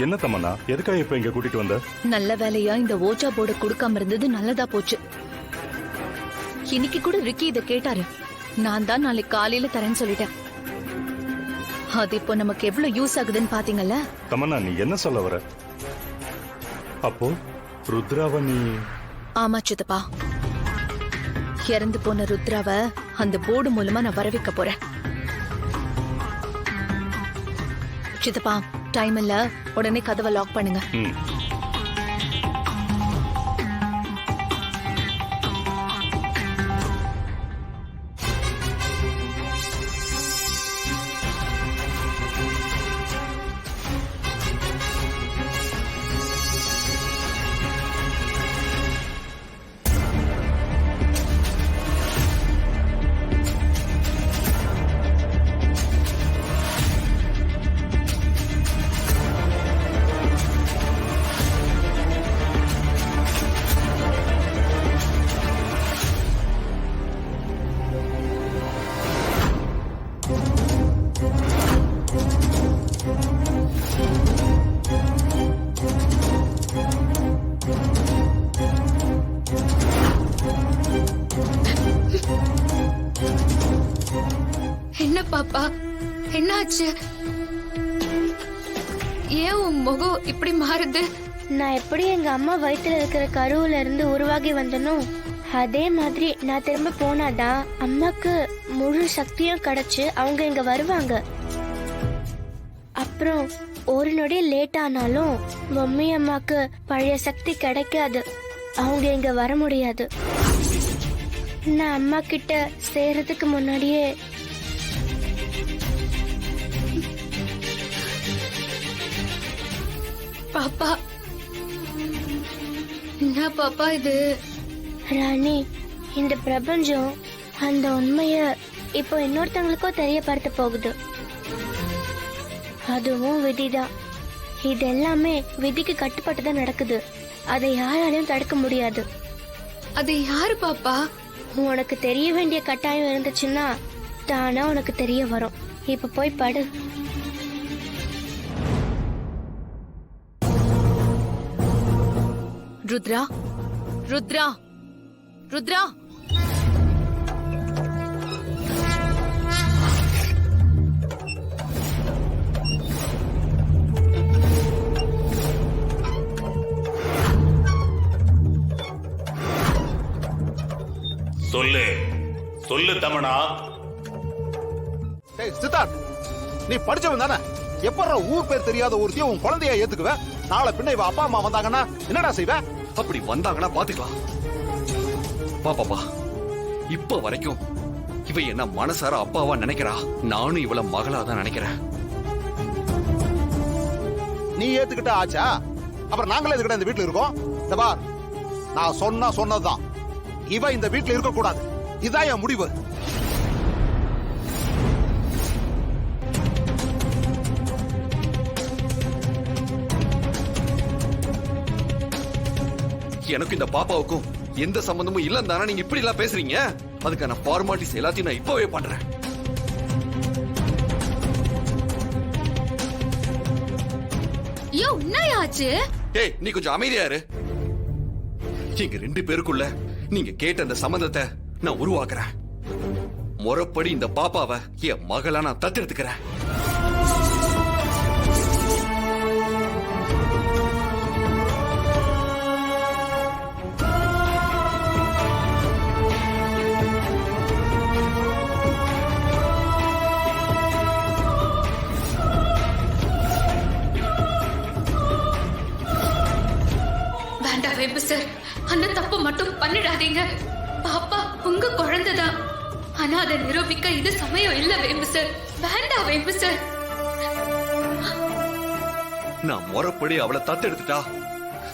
என்ன தமன்னா, எதுக்காக இப்ப இங்க கூட்டிட்டு வந்த? நல்ல வேலையா இந்த ஓஜா போர்டு கொடுக்காம இருந்தது நல்லதா போச்சு. இன்னைக்கு கூட ரிக்கி இத கேட்டாரு. நான் தான் நாளைக்கு காலையில தரேன்னு சொல்லிட்டேன். அது இப்போ நமக்கு எவ்வளவு யூஸ் ஆகுதுன்னு பாத்தீங்கல்ல? தமன்னா, நீ என்ன சொல்ல வர? அப்போ ருத்ராவ நீ... ஆமா சித்தப்பா, இறந்து போன ருத்ராவ அந்த போர்டு மூலமா நான் வர வைக்க போறேன். சித்தப்பா, டைம் இல்ல, உடனே கதவை லாக் பண்ணுங்க. என்ன பாப்பா, என்னாச்சு? ஏன் உன் முகம் இப்படி மாறுது? நான் எப்படி எங்க அம்மா வயித்துல இருக்கிற கருவுல இருந்து உருவாகி வந்தனோ அதே மாதிரி நான் திரும்ப போனாதான் அம்மாக்கு முழு சக்தியும் கிடைச்சு அவங்க இங்க வருவாங்க. அப்புறம் ஒரு நொடி லேட் ஆனாலும் மம்மி அம்மாக்கு பழைய சக்தி கிடைக்காது, அவங்க இங்க வர முடியாது. நான் அம்மா கிட்ட சேர்றதுக்கு முன்னாடியே பாப்பா, என்ன பாப்பா இது? ராணி, இந்த பிரபஞ்சம் அந்த உண்மைய இப்போ இன்னொருத்தவங்களுக்கோ தெரியப்படுத்த போகுது. அதுவும் விதிதான். இது எல்லாமே விதிக்கு கட்டுப்பட்டுதான் நடக்குது. அதை யாராலையும் தடுக்க முடியாது. அது யாரு பாப்பா? உனக்கு தெரிய வேண்டிய கட்டாயம் இருந்துச்சுன்னா தானா உனக்கு தெரிய வரும். இப்ப போய் படு. ருத்ரா, ருத்ரா, ருத்ரா. சொல்லு சொல்லு தமனா. சித்தார்த், நீ படிச்சவன் தானே? எப்பற ஊர் பேர் தெரியாத ஒருத்தையும் உன் குழந்தைய ஏத்துக்குவ? நாளை பின்ன இவ அப்பா அம்மா வந்தாங்கன்னா என்னடா செய்வ? அப்படி வந்தாங்கன்னா பாத்துக்கலாம். பாப்பா, இப்ப வரைக்கும் இவ என்ன மனசார அப்பாவா நினைக்கிறா. நானும் இவள மகளா தான் நினைக்கிறேன். நீ ஏத்துக்கிட்ட ஆச்சா? அப்புறம் நாங்களே எதுக்கிட்ட இந்த வீட்டுல இருக்கோம்? இந்த பார், நான் சொன்னதுதான். இவ இந்த வீட்டுல இருக்க கூடாது. இதான் என் முடிவு. எனக்கு இந்த பாப்பாவுக்கும் எந்த சம்பந்தமும் இல்லன்னு தானே நீங்க இப்படி எல்லாம் பேசுறீங்க? அதுக்கான ஃபார்மாலிட்டிஸ் எல்லாத்தையும் நான் இப்பவே பண்றேன். யோ, என்ன ஆச்சு? ஏய், நீ கொஞ்சம் அமைதியா இரு. எங்க 2 பேருக்குள்ள நீங்க கேட்ட அந்த சம்பந்தத்தை நான் உருவாக்குறேன். முறைப்படி இந்த பாப்பாவை என் மகளா நான் தத்தெடுத்துக்கிறேன். வேண்டாம் வேம்பு சார், அந்த தப்பு மட்டும் பண்ணிடாதீங்க. பாப்பா உங்க குழந்தைதான். ஆனா அதை நிரூபிக்க இது சமயம் இல்ல வேம்பு சார். வேண்டாம் வேம்பு சார். நான் முறைப்படி அவளை தத்தெடுத்துட்டா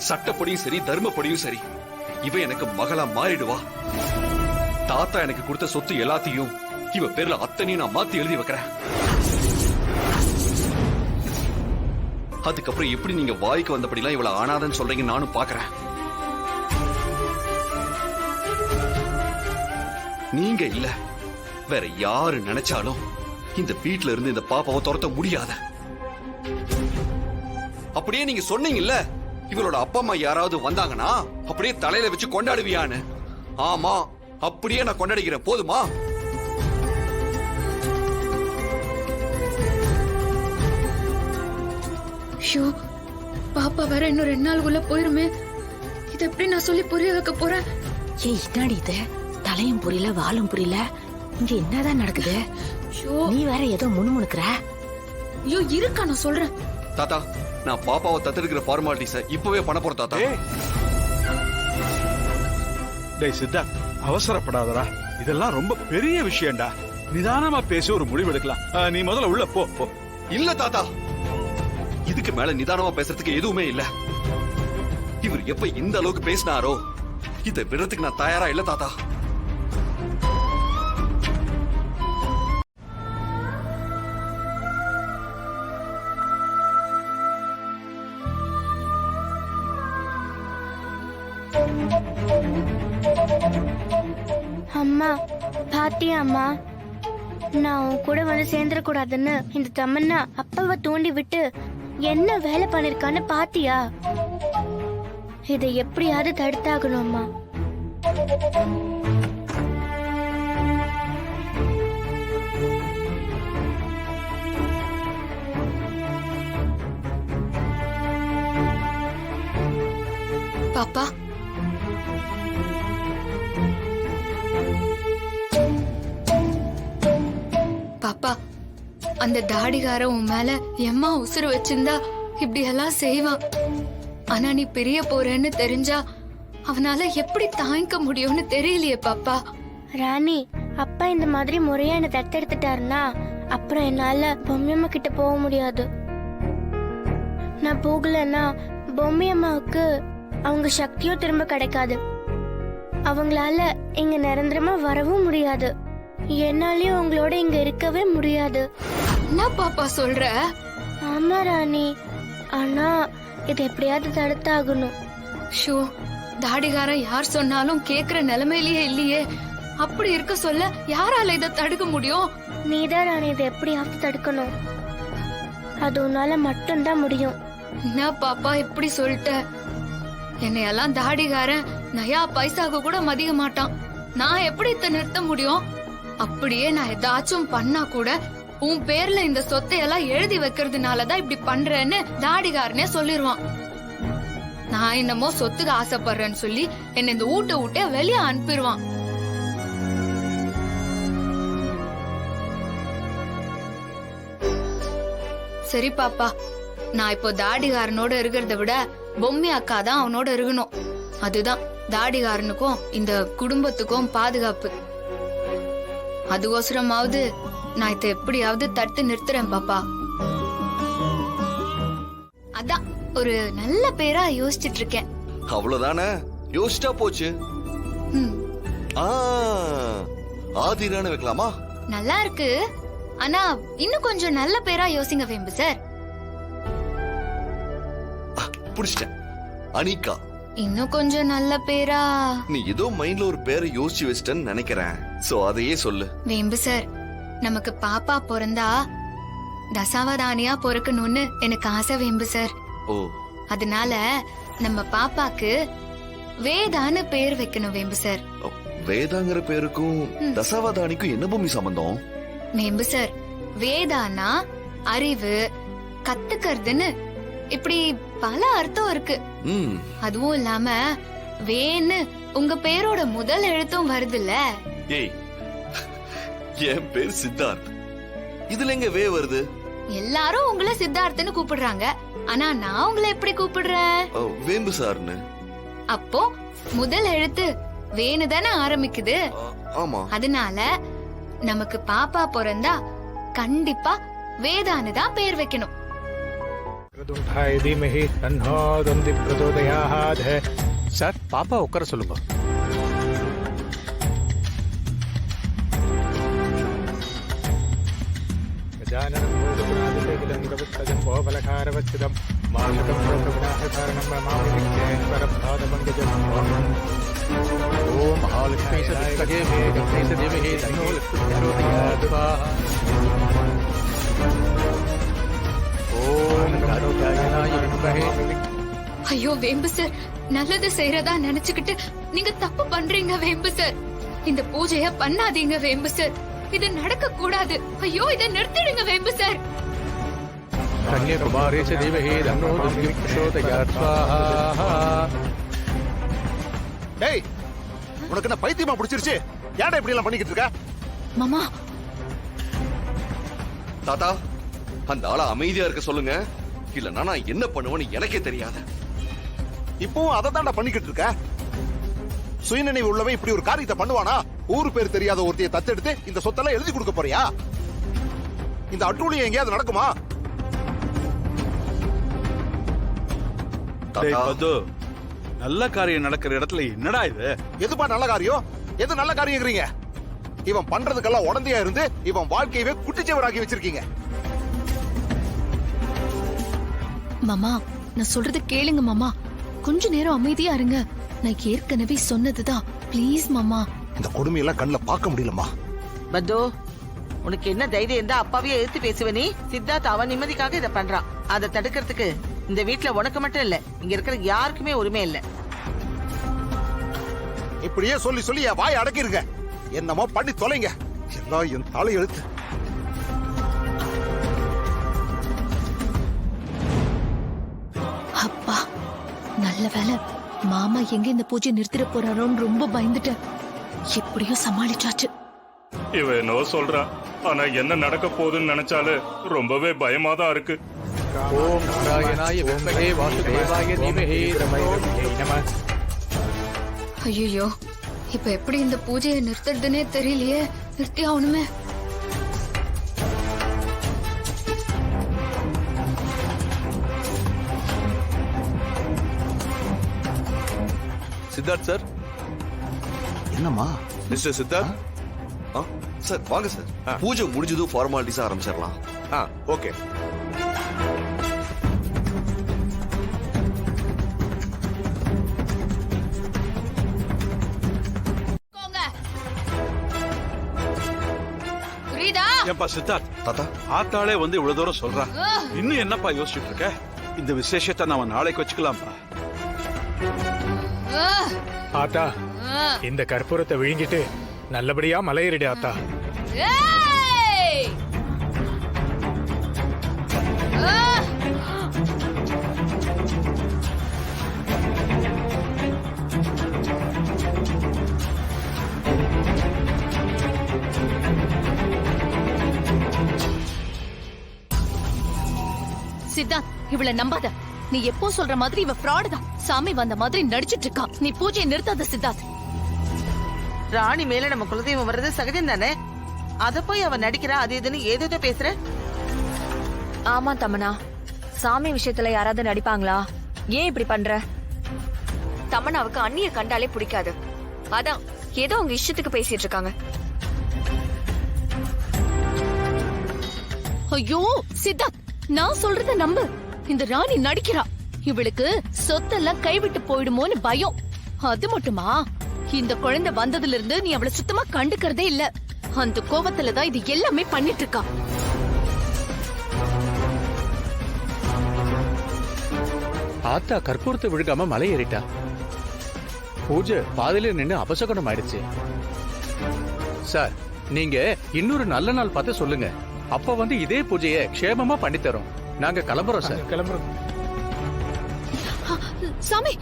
சட்டப்படியும் சரி தர்மப்படியும் சரி இவ எனக்கு மகளா மாறிடுவா. தாத்தா எனக்கு கொடுத்த சொத்து எல்லாத்தையும் இவ பேர்ல அத்தனையும் நான் மாத்தி எழுதி வைக்கிறேன். அதுக்கப்புறம் எப்படி நீங்க வாய்க்கு வந்தபடிலாம் இவளை ஆனாதன்னு சொல்றீங்க நானும் பாக்குறேன். நீங்க இல்ல வேற யாரு நினைச்சாலும் இந்த வீட்ல இருந்து இந்த பாப்பாவை துரத்த முடியாத. அப்படியே நீங்க சொன்னீங்கல்ல இவளோட அப்பா அம்மா யாராவது வந்தாங்கன்னா அப்படியே தலையில வச்சு கொண்டாடுவியான்னு. ஆமா, அப்படியே நான் கொண்டாடிக்கிறேன். போதுமா? ஷோ, பாப்பா வேற இன்னும் 2 நாளுக்குள்ள போயிருமே. இது எப்படி நான் சொல்லி புரிய வைக்க போறேன்? ஏய், என்னடி இது? தலையும் புரியல வாலும் புரியல. இங்க என்னதான் நடக்குது? நீ வேற ஏதோ முணுமுணுக்குற. ஐயோ இருக்கா, நான் சொல்றேன். தாத்தா, நான் பாப்பாவை தத்தெடுக்கிற ஃபார்மாலிட்டிஸ இப்பவே பண்ண போறேன் தாத்தா. டேய் சித்தார்த், அவசரப்படாதடா. இதெல்லாம் ரொம்ப பெரிய விஷயம்டா. நிதானமா பேசி ஒரு முடிவு எடுக்கலாம். நீ முதல்ல உள்ள போ போ. இல்ல தாத்தா, இதுக்கு மேல நிதானமா பேசுறதுக்கு எதுவுமே இல்ல. இவர் எப்ப இந்த அளவுக்கு பேசினாரோ இதை விடுறதுக்கு நான் தயாரா இல்ல தாத்தா. அம்மா பாத்தியா அம்மா, நான் உன் கூட வந்து சேர்ந்துடக்கூடாதுன்னு இந்த தமன்னா அப்பாவை தூண்டி விட்டு என்ன வேலை பண்ணிருக்கான்னு பாத்தியா? இதை எப்படியாவது தடுத்தாகணும் அம்மா. பாப்பா, பாப்பா, அந்த தாடிகார உன் மேல எம்மா உசுறு வச்சிருந்தா இப்படி எல்லாம் செய்வான். ஆனா நீ பிரிய போறேன்னு தெரிஞ்சா அவனால எப்படி தாங்கிக்க முடியும்னு தெரியலையே பாப்பா. ராணி, அப்பா இந்த மாதிரி முறையா என்ன தத்தெடுத்துட்டாருன்னா அப்புறம் என்னால பொம்மியம்மா கிட்ட போக முடியாது. நான் போகலன்னா பொம்மியம்மாவுக்கு அவங்க சக்தியும் திரும்ப கிடைக்காது. அவங்களால இங்க நிரந்தரமா வரவும் முடியாது. என்னாலயும் உங்களோட இங்க இருக்கவே முடியாது. என்ன பாப்பா சொல்ற? ஆமா ராணி, ஆனா இது எப்படியாவது தடுத்தாகணும். ஷோ, தாடிகாரன் யார் சொன்னாலும் கேக்குற நிலைமையிலேயே இல்லையே. அப்படி இருக்க சொல்ல யாரால இதை தடுக்க முடியும்? நீதான் ராணி இதை எப்படியாவது தடுக்கணும். அது உன்னால மட்டும்தான் முடியும். என்ன பாப்பா இப்படி சொல்லிட்ட? என்னையெல்லாம் தாடிகாரன் நயா பைசாக்கு கூட மதிக்க மாட்டான். நான் எப்படி இதை நிறுத்த முடியும்? அப்படியே நான் ஏதாச்சும் பண்ணா கூட உன் பேர்ல இந்த சொத்தையெல்லாம் எழுதி வைக்கிறதுனாலதான் இப்படி பண்றேன்னு தாடிகாரனே சொல்லிருவான். நான் என்னமோ சொத்துக்கு ஆசைப்படுறேன்னு சொல்லி என்ன இந்த ஊட்ட விட்டே வெளியே அனுப்பிடுவான். சரி பாப்பா, நான் இப்போ தாடிகாரனோட இருக்கிறத விட பொம்மி அக்கா தான் அவனோட இருக்கணும். அதுதான் தாடிகாரனுக்கும் இந்த குடும்பத்துக்கும் பாதுகாப்பு. அதுக்கோசரமாவது நான் இதை எப்படியாவது தடுத்து நிறுத்துறேன் பாப்பா. அதான் ஒரு நல்ல பேரா யோசிச்சுட்டு இருக்கேன். அவ்வளவுதானே? யோசிச்சா போச்சு. ஆதிரான வைக்கலாமா? நல்லா இருக்கு. ஆனா இன்னும் கொஞ்சம் நல்ல பேரா யோசிங்க வேம்பு சார். புடிச்சிட்டேன், அனிகா. இன்னும் கொஞ்சம் நல்ல பேரா? நீ ஏதோ மைண்ட்ல ஒரு பேரை யோசிச்சு வச்சிட்டேன்னு நினைக்கிறேன். சோ அதையே சொல்லு. வேம்பு சார், நமக்கு பாப்பா பிறந்தா தசாவதானியா பிறக்கணும்னு எனக்கு ஆசை வேம்பு சார். ஓ, அதனால நம்ம பாப்பாக்கு வேதான்னு பேர் வைக்கணும் வேம்பு சார். வேதாங்கிற பேருக்கும் தசாவதானிக்கும் என்ன பூமி சம்பந்தம்? வேம்பு சார், வேதானா அறிவு, கத்துக்கிறதுன்னு இப்படி பல அர்த்தம் இருக்கு. அதுவும் இல்லாம வேன்னு உங்க பேரோட முதல் எழுத்தும் வருதுல்ல. ஏய், என் பேர் சித்தார்த், இதுல எங்க வே வருது? எல்லாரும் உங்களை சித்தார்த்தன்னு கூப்பிடுறாங்க, ஆனா நான் உங்களை எப்படி கூப்பிடுறேன்? வேம்பு சார்னு. அப்போ முதல் எழுத்து வேணு தானே ஆரம்பிக்குது. ஆமா. அதனால நமக்கு பாப்பா பிறந்தா கண்டிப்பா வேதான்னு தான் பேர் வைக்கணும். சார், பாப்பா உட்கார சொல்லுங்க. ஓம் மகாலட்சுமி சதுர்த்தகே மேகமே சதேவஹே தன்னோ லக்ஷ்மி பிரச்சோதயாத். ஓம் தாட்சாயனாய வித்மஹே. ஐயோ வேம்பு சார், நல்லது செய்யறதா நினைச்சுக்கிட்டு நீங்க தப்பு பண்றீங்க வேம்பு சார். இந்த பூஜைய பண்ணாதீங்க வேம்பு சார். இது நடக்க கூடாது. ஐயோ இதை நிறுத்திடுங்க வேம்பு சார். கன்யாகுமாரேஷ தேவஹே தன்னோ துர்கி பிரசோதயாத் ஸ்வாஹா. டேய், உனக்கு என்ன பைத்தியமா பிடிச்சிருச்சு? ஏன்டா இப்படி எல்லாம் பண்ணிக்கிட்டு இருக்க? மாமா, தாத்தா அந்த ஆளை அமைதியா இருக்க சொல்லுங்க, இல்லன்னா நான் என்ன பண்ணுவேன்னு எனக்கே தெரியாது. இப்பவும் அதை தான்டா பண்ணிக்கிட்டு இருக்க. சுயநினைவு உள்ளவன் இப்படி ஒரு காரியத்தை பண்ணுவானா? ஊரு பேர் தெரியாத ஒருத்தைய தத்தெடுத்து இந்த சொத்தெல்லாம் எழுதி கொடுக்க போறியா? இந்த அட்டூழியம் எங்கேயாவது நடக்குமா? டேய் பத்து, நல்ல காரியம் நடக்கிற இடத்துல என்னடா இது? எதுப்பா நல்ல காரியம்? எது நல்ல காரியங்கிறீங்க? இவன் பண்றதுக்கெல்லாம் உடந்தையா இருந்து இவன் வாழ்க்கையவே குட்டிச்சவராக்கி வச்சிருக்கீங்க. மாமா, நான் சொல்றத கேளுங்க மாமா. கொஞ்ச நேரம் அமைதியா இருங்க. நான் ஏற்கனவே சொன்னதுதான். ப்ளீஸ் மாமா. இந்த கொடுமையெல்லாம் கண்ணுல பார்க்க முடியலம்மா. பத்து, உனக்கு என்ன தைரியம் இருந்தா அப்பாவே எதிர்த்து பேசுவ நீ? சித்தார்த் அவன் நிம்மதிக்காக இதை பண்றான். அதை தடுக்கிறதுக்கு இந்த வீட்டுல உனக்கு மட்டும் இல்ல, இங்க இருக்கிற யாருக்குமே உரிமை இல்ல. இப்படியே சொல்லி சொல்லி என் வாயை அடக்கிருங்க. என்னமோ பண்ணி தொலைங்க. எல்லாம் என் தலை எழுத்து. அப்பா, நல்ல வேலை. மாமா எங்க இந்த பூஜை நிறுத்திட போறாரோன்னு ரொம்ப பயந்துட்டேன். எப்படியோ சமாளிச்சாச்சு. இவ என்னவோ சொல்றா, ஆனா என்ன நடக்க போகுதுன்னு நினைச்சாலே ரொம்பவே பயமா தான் இருக்கு. ஓம் நாராயணாய வித்மஹே வாசுதேவாய தீமஹி தன்னோ துர்கி நமः. ஐயோ, இப்ப எப்படி இந்த பூஜையை நிறுத்துறதுன்னே தெரியலையே. நிறுத்தி ஆகணுமே. சித்தார்த் சார். என்னம்மா? மிஸ்டர் சித்தார்த். சார் வாங்க சார், பூஜை முடிஞ்சதும் ஃபார்மாலிட்டிஸ் ஆரம்பிச்சிடலாம். ஓகே. புரியுதா? ஏன்பா சித்தார்த், தாத்தா ஆத்தாளே வந்து இவ்வளவு தூரம் சொல்றா, இன்னும் என்னப்பா யோசிச்சுட்டு இருக்க? இந்த விசேஷத்தை நாம நாளைக்கு வச்சுக்கலாம்ப்பா. ஆத்தா, இந்த கற்பூரத்தை விழுங்கிட்டு நல்லபடியா மலையேறிடு ஆத்தா. சித்தார்த், இவள நம்பாத. நீ எப்போ சொல்ற மாதிரி இவ ஃப்ராட் தான். சாமி வந்த மாதிரி நடிச்சிட்டு இருக்கா. நீ பூஜையை நிறுத்தாத சித்தார்த். ராணி மேல நம்ம குலதெய்வம் வர்றது சகஜம் தானே? அத போய் அவ நடிக்கிறா, அது இதுன்னு ஏதோ பேசுற. ஆமா தமனா, சாமி விஷயத்துல யாராவது நடிப்பாங்களா? ஏன் இப்படி பண்ற? தமனாவுக்கு அண்ணிய கண்டாலே பிடிக்காது. அதான் ஏதோ உங்க இஷ்டத்துக்கு பேசிட்டு இருக்காங்க. ஐயோ சித்தார்த், நான் சொல்றத நம்பு. இந்த ராணி நடிக்கிறா. இவளுக்கு சொத்தெல்லாம் கைவிட்டு போயிடுமோன்னு பயம். அது மட்டுமா, இந்த குழந்தை வந்ததுல இருந்து நீ அவளை சுத்தமா கண்டுக்கிறதே இல்ல. அந்த கோபத்துலதான் இது எல்லாமே பண்ணிட்டு இருக்கா. ஆத்தா கற்பூரத்தை விழுகாம மலையேறிட்டா. பூஜை பாதியில நின்னு அபசகுணம் ஆயிடுச்சு. சார், நீங்க இன்னொரு நல்ல நாள் பார்த்து சொல்லுங்க. அப்ப வந்து இதே பூஜையை க்ஷேமமா பண்ணித்தரோம். நாங்க கிளம்புறோம் சார். கிளம்புறோம். சாமி,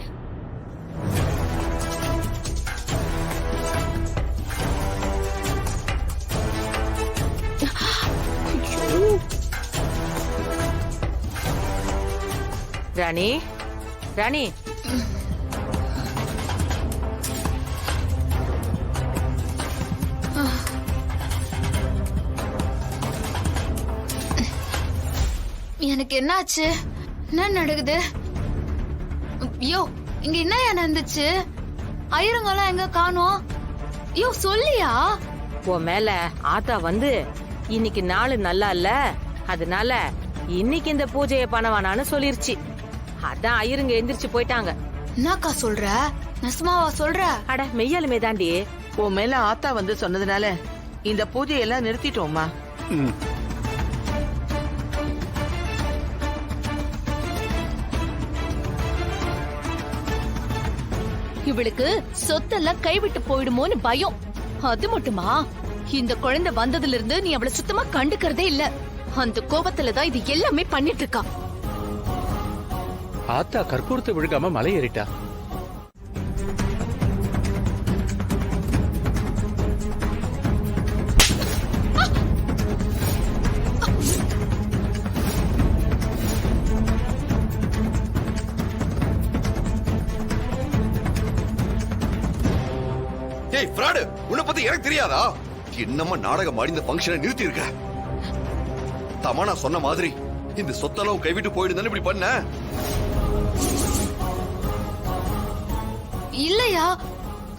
ராணி, ராணி, எனக்கு என்னாச்சு? என்ன நடக்குது? ஐயோ, இங்க என்ன நடந்துச்சு? ஐயருங்கெல்லாம் எங்க காணோம்? ஐயோ சொல்லியா? உன் மேல ஆத்தா வந்து இன்னைக்கு நாள் நல்லா இல்ல, அதனால இன்னைக்கு இந்த பூஜையை பண்ணவானான்னு சொல்லிருச்சு. அதான் ஐயருங்க எந்திரிச்சு போயிட்டாங்க. என்னக்கா சொல்ற? நசுமாவா சொல்ற? அட மெய்யாலுமே தாண்டி. உன் மேல ஆத்தா வந்து சொன்னதுனால இந்த பூஜையெல்லாம் நிறுத்திட்டோம்மா. இவளுக்கு சொத்தெல்லாம் கைவிட்டு போயிடுமோன்னு பயம். அது மட்டுமா, இந்த குழந்தை வந்ததுல இருந்து நீ அவளை சுத்தமா கண்டுக்கிறதே இல்ல. அந்த கோபத்துலதான் இது எல்லாமே பண்ணிட்டு இருக்கா. ஆத்தா கற்பூரத்தை விழுகாம மலை ஏறிட்டா. ஏய் ஃப்ராடு, உன்னை பத்தி எனக்கு தெரியாதா? என்னம்மா நாடகம் ஆடி இந்த ஃபங்க்ஷனை நிறுத்தி இருக்க? தமனா சொன்ன மாதிரி இந்த சொத்தெல்லாம் கைவிட்டு போயிடுதானே இப்படி பண்ண? இல்லையா,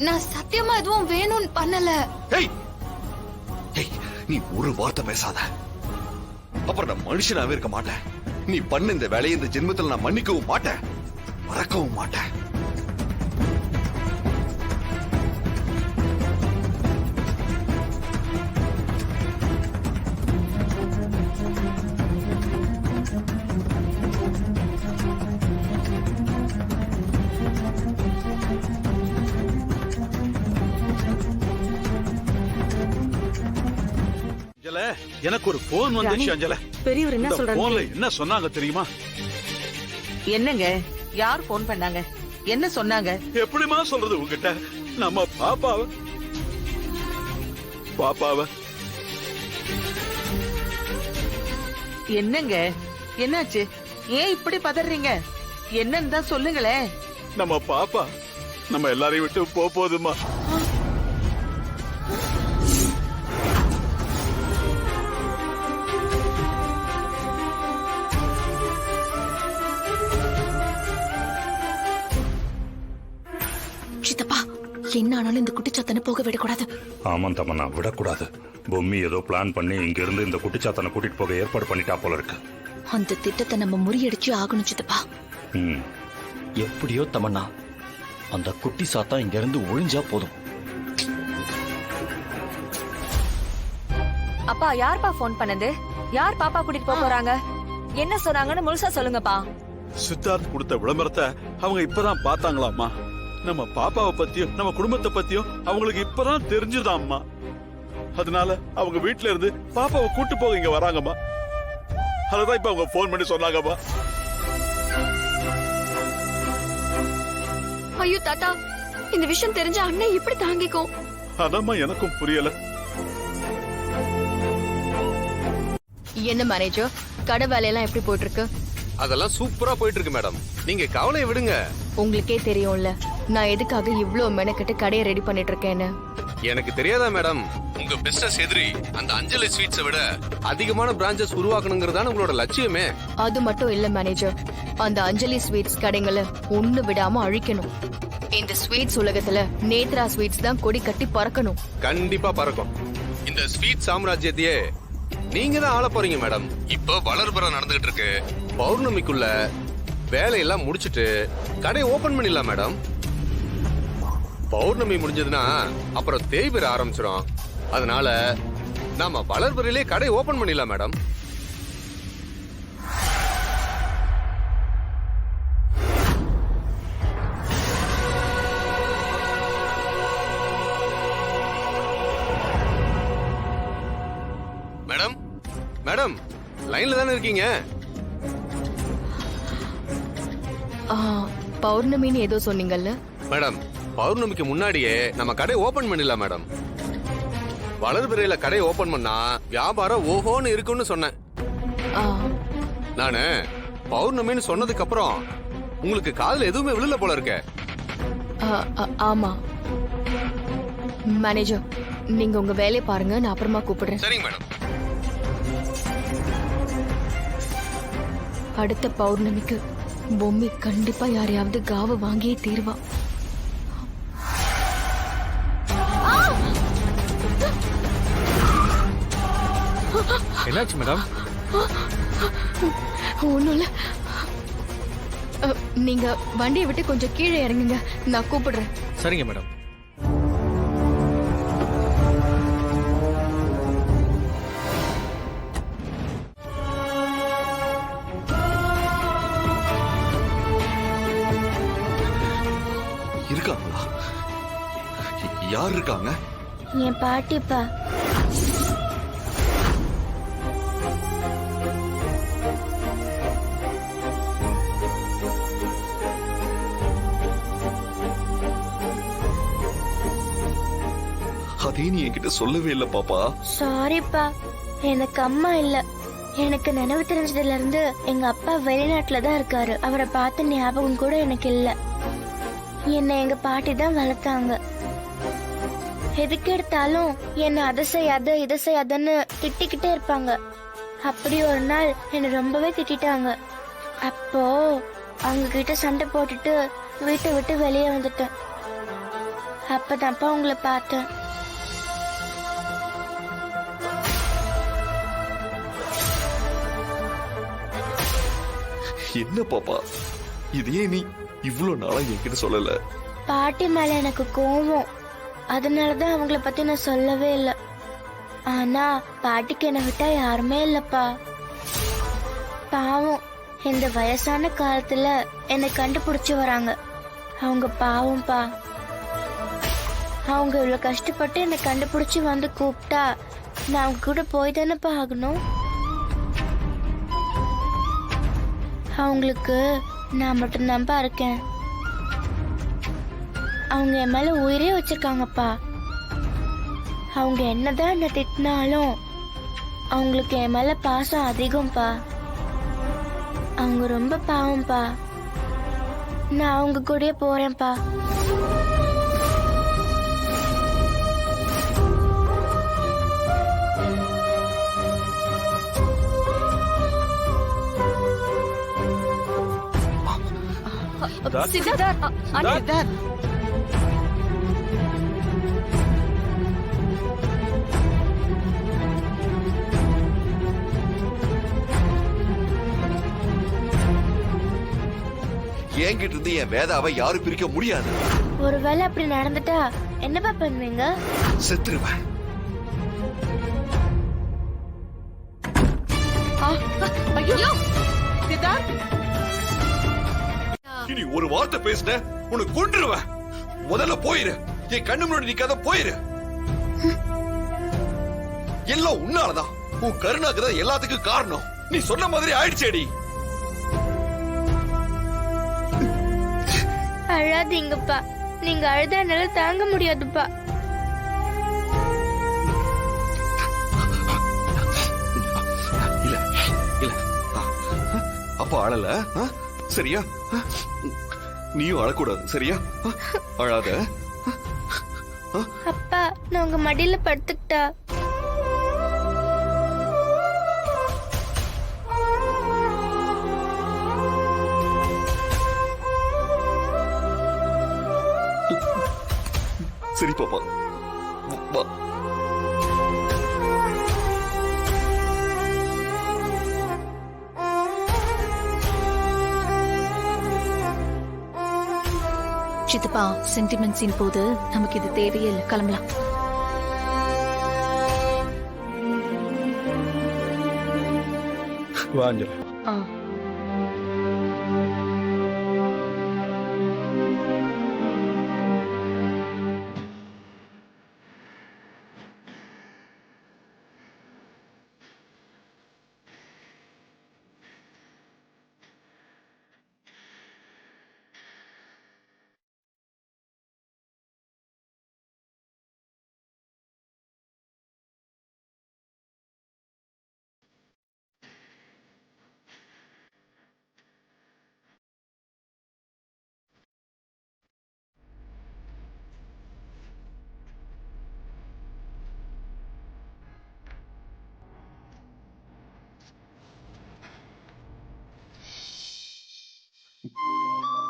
நான் சத்தியமா எதுவும் வேணும்னு பண்ணல. ஏய் ஏய், நீ ஒரு வார்த்தை பேசாத, அப்புறம் நான் மனுஷனாவே இருக்க மாட்டேன். நீ பண்ண இந்த வேலையை இந்த ஜென்மத்தில் நான் மன்னிக்கவும் மாட்டேன், மறக்கவும் மாட்டேன். எனக்கு ஒரு போன் வந்துச்சு அஞ்சல. பெரியவர் என்ன சொல்றாரு? போன்ல என்ன சொன்னாங்க தெரியுமா? என்னங்க, யார் போன் பண்ணாங்க? என்ன சொன்னாங்க? எப்படிமா சொல்றது உங்ககிட்ட? நம்ம பாப்பாவ என்னங்க, என்னாச்சு? ஏன் இப்படி பதறீங்க? என்னன்னு தான் சொல்லுங்களேன். நம்ம பாப்பா நம்ம எல்லாரையும் விட்டு போகுதுமா. சித்தப்பா, என்ன ஆனாலும் இந்த குட்டிச்சாத்தனை போக விடக்கூடாது. ஆமாம் தமன்னா, விடக்கூடாது. பொம்மி ஏதோ பிளான் பண்ணி இங்க இருந்து இந்த குட்டிச்சாத்தனை கூட்டிட்டு போக ஏற்பாடு பண்ணிட்டா போல இருக்கு. அந்த திட்டத்தை நம்ம முறியடிச்சு ஆகணும் சித்தப்பா. எப்படியோ தமன்னா, அந்த குட்டி சாத்தா இங்க இருந்து ஒழிஞ்சா போதும். அப்பா, யார்ப்பா போன் பண்ணது? யார் பாப்பா கூட்டிட்டு போக போறாங்க? என்ன சொன்னாங்கன்னு முழுசா சொல்லுங்கப்பா. சித்தார்த் கொடுத்த விளம்பரத்தை அவங்க இப்பதான் பார்த்தாங்களாம்மா. நம்ம பாப்பாவை பத்தியும் நம்ம குடும்பத்தை பத்தியும் அவங்களுக்கு இப்பதான் தெரிஞ்சுதாம்மா. அதனால அவங்க வீட்டுல இருந்து பாப்பாவை கூட்டு போக இங்க வராங்கம்மா. அததான் இப்ப அவங்க போன் பண்ணி சொன்னாங்கம்மா. ஐயோ தாத்தா, இந்த விஷயம் தெரிஞ்ச அண்ணன் இப்படி தாங்கிக்கும்? அதாம்மா எனக்கும் புரியல. என்ன மேனேஜர், கடை வேலையெல்லாம் எப்படி போயிட்டு இருக்கு? அதெல்லாம் சூப்பரா போயிட்டு இருக்கு மேடம், நீங்க கவலையை விடுங்க. உங்களுக்கே தெரியும்ல நான் எதுக்காக இவ்ளோ மெனக்கிட்டு கடையை ரெடி பண்ணிட்டு இருக்கேன்னு. எனக்கு தெரியாதா மேடம், உங்க பிசினஸ் எதிரி அந்த அஞ்சலி ஸ்வீட்ஸை விட அதிகமான பிரான்ச்சஸ் உருவாக்கணுங்கிறதான உங்களோட லட்சியமே. அது மட்டும் இல்ல மேனேஜர், அந்த அஞ்சலி ஸ்வீட்ஸ் கடைங்களை ஒண்ணு விடாம அழிக்கணும். இந்த ஸ்வீட்ஸ் உலகத்துல நேத்ரா ஸ்வீட்ஸ் தான் கொடி கட்டி பறக்கணும். கண்டிப்பா பறக்கும். இந்த ஸ்வீட் சாம்ராஜ்யத்தையே நீங்க தான் ஆள போறீங்க மேடம். இப்ப வளர்புறம் நடந்துகிட்டு இருக்கு. பௌர்ணமிக்குள்ள வேலையெல்லாம் முடிச்சிட்டு கடை ஓபன் பண்ணிடலாம் மேடம். பௌர்ணமி முடிஞ்சதுன்னா அப்புறம் தேய்பிர ஆரம்பிச்சிடும். அதனால நாம வளர்புறையிலே கடை ஓபன் பண்ணிடலாம் மேடம். மேடம் மேடம் லைன்ல தானே இருக்கீங்க? பௌர்ணமின்னு ஏதோ சொன்னீங்கல்ல மேடம், பௌர்ணமிக்கு முன்னாடியே நம்ம கடை ஓபன் பண்ணிடலாம் மேடம். வளர்பிறையில கடை ஓபன் பண்ணா வியாபாரம் ஓஹோன்னு இருக்குன்னு சொன்னேன். நானு பௌர்ணமின்னு சொன்னதுக்கு அப்புறம் உங்களுக்கு காதுல எதுவுமே விழல போல இருக்க. ஆமா மேனேஜர், நீங்க உங்க வேலையை பாருங்க, நான் அப்புறமா கூப்பிடுறேன். சரிங்க மேடம். அடுத்த பௌர்ணமிக்கு பொம்மி கண்டிப்பா யாரையாவது காவ வாங்கியே தீர்வா. என்னாச்சு மேடம்? ஒண்ணும் இல்ல, நீங்க வண்டியை விட்டு கொஞ்சம் கீழே இறங்குங்க, நான் கூப்பிடுறேன். சரிங்க மேடம். இருக்காங்களா? யார் இருக்காங்க? என் பாட்டிப்பா. அதே நீ என்கிட்ட சொல்லவே இல்ல பாப்பா. சாரிப்பா, எனக்கு அம்மா இல்ல. எனக்கு நினைவு தெரிஞ்சதுல இருந்து எங்க அப்பா வெளிநாட்டுல தான் இருக்காரு. அவரை பார்த்த ஞாபகம் கூட எனக்கு இல்ல. என்னை எங்க பாட்டி தான் வளர்த்தாங்க. எதுக்கு எடுத்தாலும் என்ன அதை செய்யாத இதை செய்யாதன்னு திட்டிக்கிட்டே இருப்பாங்க. அப்படி ஒரு நாள் என்னை ரொம்பவே திட்டாங்க. அப்போ அவங்க கிட்ட சண்டை போட்டுட்டு வீட்டை விட்டு வெளியே வந்துட்டேன். அப்பதான்ப்பா உங்களை பார்த்தேன். என்ன பாப்பா, இதே நீ இவ்வளவு நாளா என்கிட்ட சொல்லல? பாட்டி மேல எனக்கு கோவம், அதனாலதான் அவங்கள பத்தி நான் சொல்லவே இல்லை. ஆனா பாட்டிக்கு என்னை விட்டா யாருமே இல்லப்பா. பாவம், இந்த வயசான காலத்துல என்னை கண்டுபிடிச்சு வராங்க. அவங்க பாவம்பா. அவங்க இவ்வளவு கஷ்டப்பட்டு என்னை கண்டுபிடிச்சு வந்து கூப்பிட்டா நான் அவங்க கூட போய் தானேப்பா ஆகணும். அவங்களுக்கு நான் மட்டும்தான்ப்பா இருக்கேன். அவங்க என் மேல உயிரே வச்சிருக்காங்கப்பா. அவங்க என்னதான் என்ன திட்டினாலும் அவங்களுக்கு என் மேல பாசம் அதிகம்ப்பா. அவங்க ரொம்ப பாவம்ப்பா. நான் அவங்க கூடயே போறேன்ப்பா. சித்தார்த், சித்தார்த், என்கிட்ட இருந்து என் வேதாவை யாரும் பிரிக்க முடியாது. ஒருவேளை அப்படி நடந்துட்டா என்னப்பா பண்ணுவீங்க? செத்துருவேன். ஐயோ சித்தார்த், இனி ஒரு வார்த்தை பேசின உன்னை கொன்றுவேன். முதல்ல போயிரு, என் கண்ணு முன்னாடி நிக்காத போயிரு. எல்லாம் உன்னாலதான். உன் கருணாக்கு தான் எல்லாத்துக்கும் காரணம். நீ சொன்ன மாதிரி ஆயிடுச்சேடி. அழாதீங்கப்பா, நீங்க அழுதா என்னால தாங்க முடியாதுப்பா. இல்ல இல்ல, அப்பா அழல, சரியா? நீயும் அழக்கூடாது, சரியா? அழாத. அப்பா, நான் உங்க மடியில படுத்துக்கிட்டா? சரி பாப்பா, வா. சித்தப்பா, சென்டிமெண்ட் சீன் போது நமக்கு இது தேவையே இல்லை. கிளம்பலாம். வாஞ்சல்.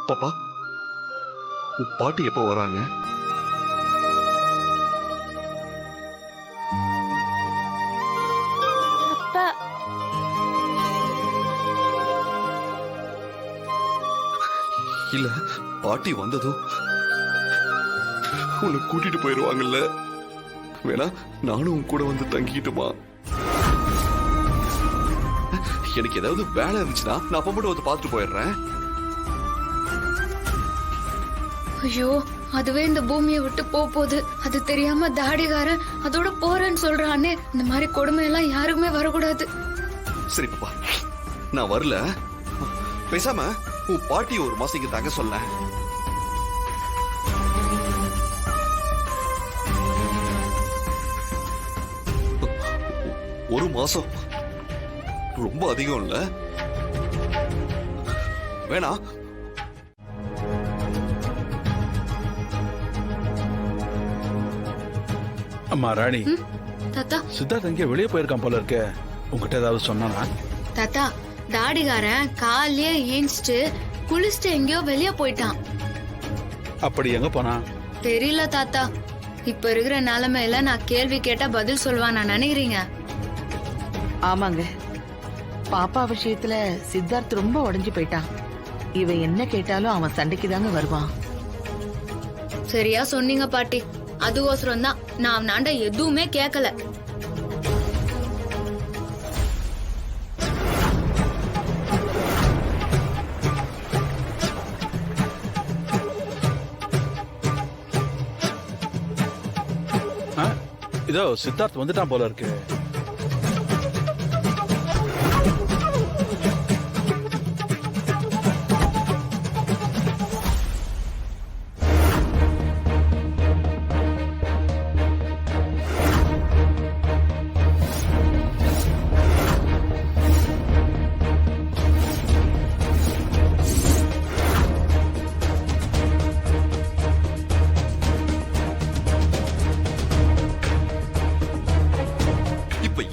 பாப்பா, உன் பாட்டி எப்போ வராங்க? அப்பா, இல்ல, பாட்டி வந்ததும் உன்னை கூட்டிட்டு போயிருவாங்கல்ல. வேணா நானும் உன் கூட வந்து தங்கிட்டுமா? எனக்கு ஏதாவது வேலை இருந்துச்சுன்னா நான் அப்ப மட்டும் வந்து பார்த்துட்டு போயிடுறேன். ஐயோ, அதுவே இந்த பூமியை விட்டு போகுது. அது தெரியாம தாடிகாரன் அதோட போறேன்னு சொல்றானே. இந்த மாதிரி கொடுமை எல்லாம் யாருக்குமே வரக்கூடாது. சரி பாப்பா, நான் வரல. பேசாம உன் பாட்டி ஒரு மாசம் இங்க தங்க சொல்ல. ஒரு மாசம் ரொம்ப அதிகம் இல்ல? வேணா அம்மா ராணி, தாத்தா சித்தார்த் எங்கேயோ வெளியே போயிருக்கான் போல இருக்க. உங்ககிட்ட ஏதாவது சொன்னானா? தாத்தா, தாடிகாரன் காலையே ஏஞ்சிட்டு குளிச்சுட்டு எங்கேயோ வெளியே போயிட்டான். அப்படி எங்க போனா? தெரியல தாத்தா. இப்ப இருக்கிற நிலைமையில நான் கேள்வி கேட்டா பதில் சொல்வான் நான் நினைக்கிறீங்க? ஆமாங்க, பாப்பா விஷயத்துல சித்தார்த் ரொம்ப உடைஞ்சு போயிட்டான். இவன் என்ன கேட்டாலும் அவன் சண்டைக்கு தாங்க வருவான். சரியா சொன்னீங்க பாட்டி. அதுக்கோசரம் தான் நான் அவனாண்ட எதுவுமே கேட்கல. இதோ சித்தார்த் வந்துட்டான் போல இருக்கு.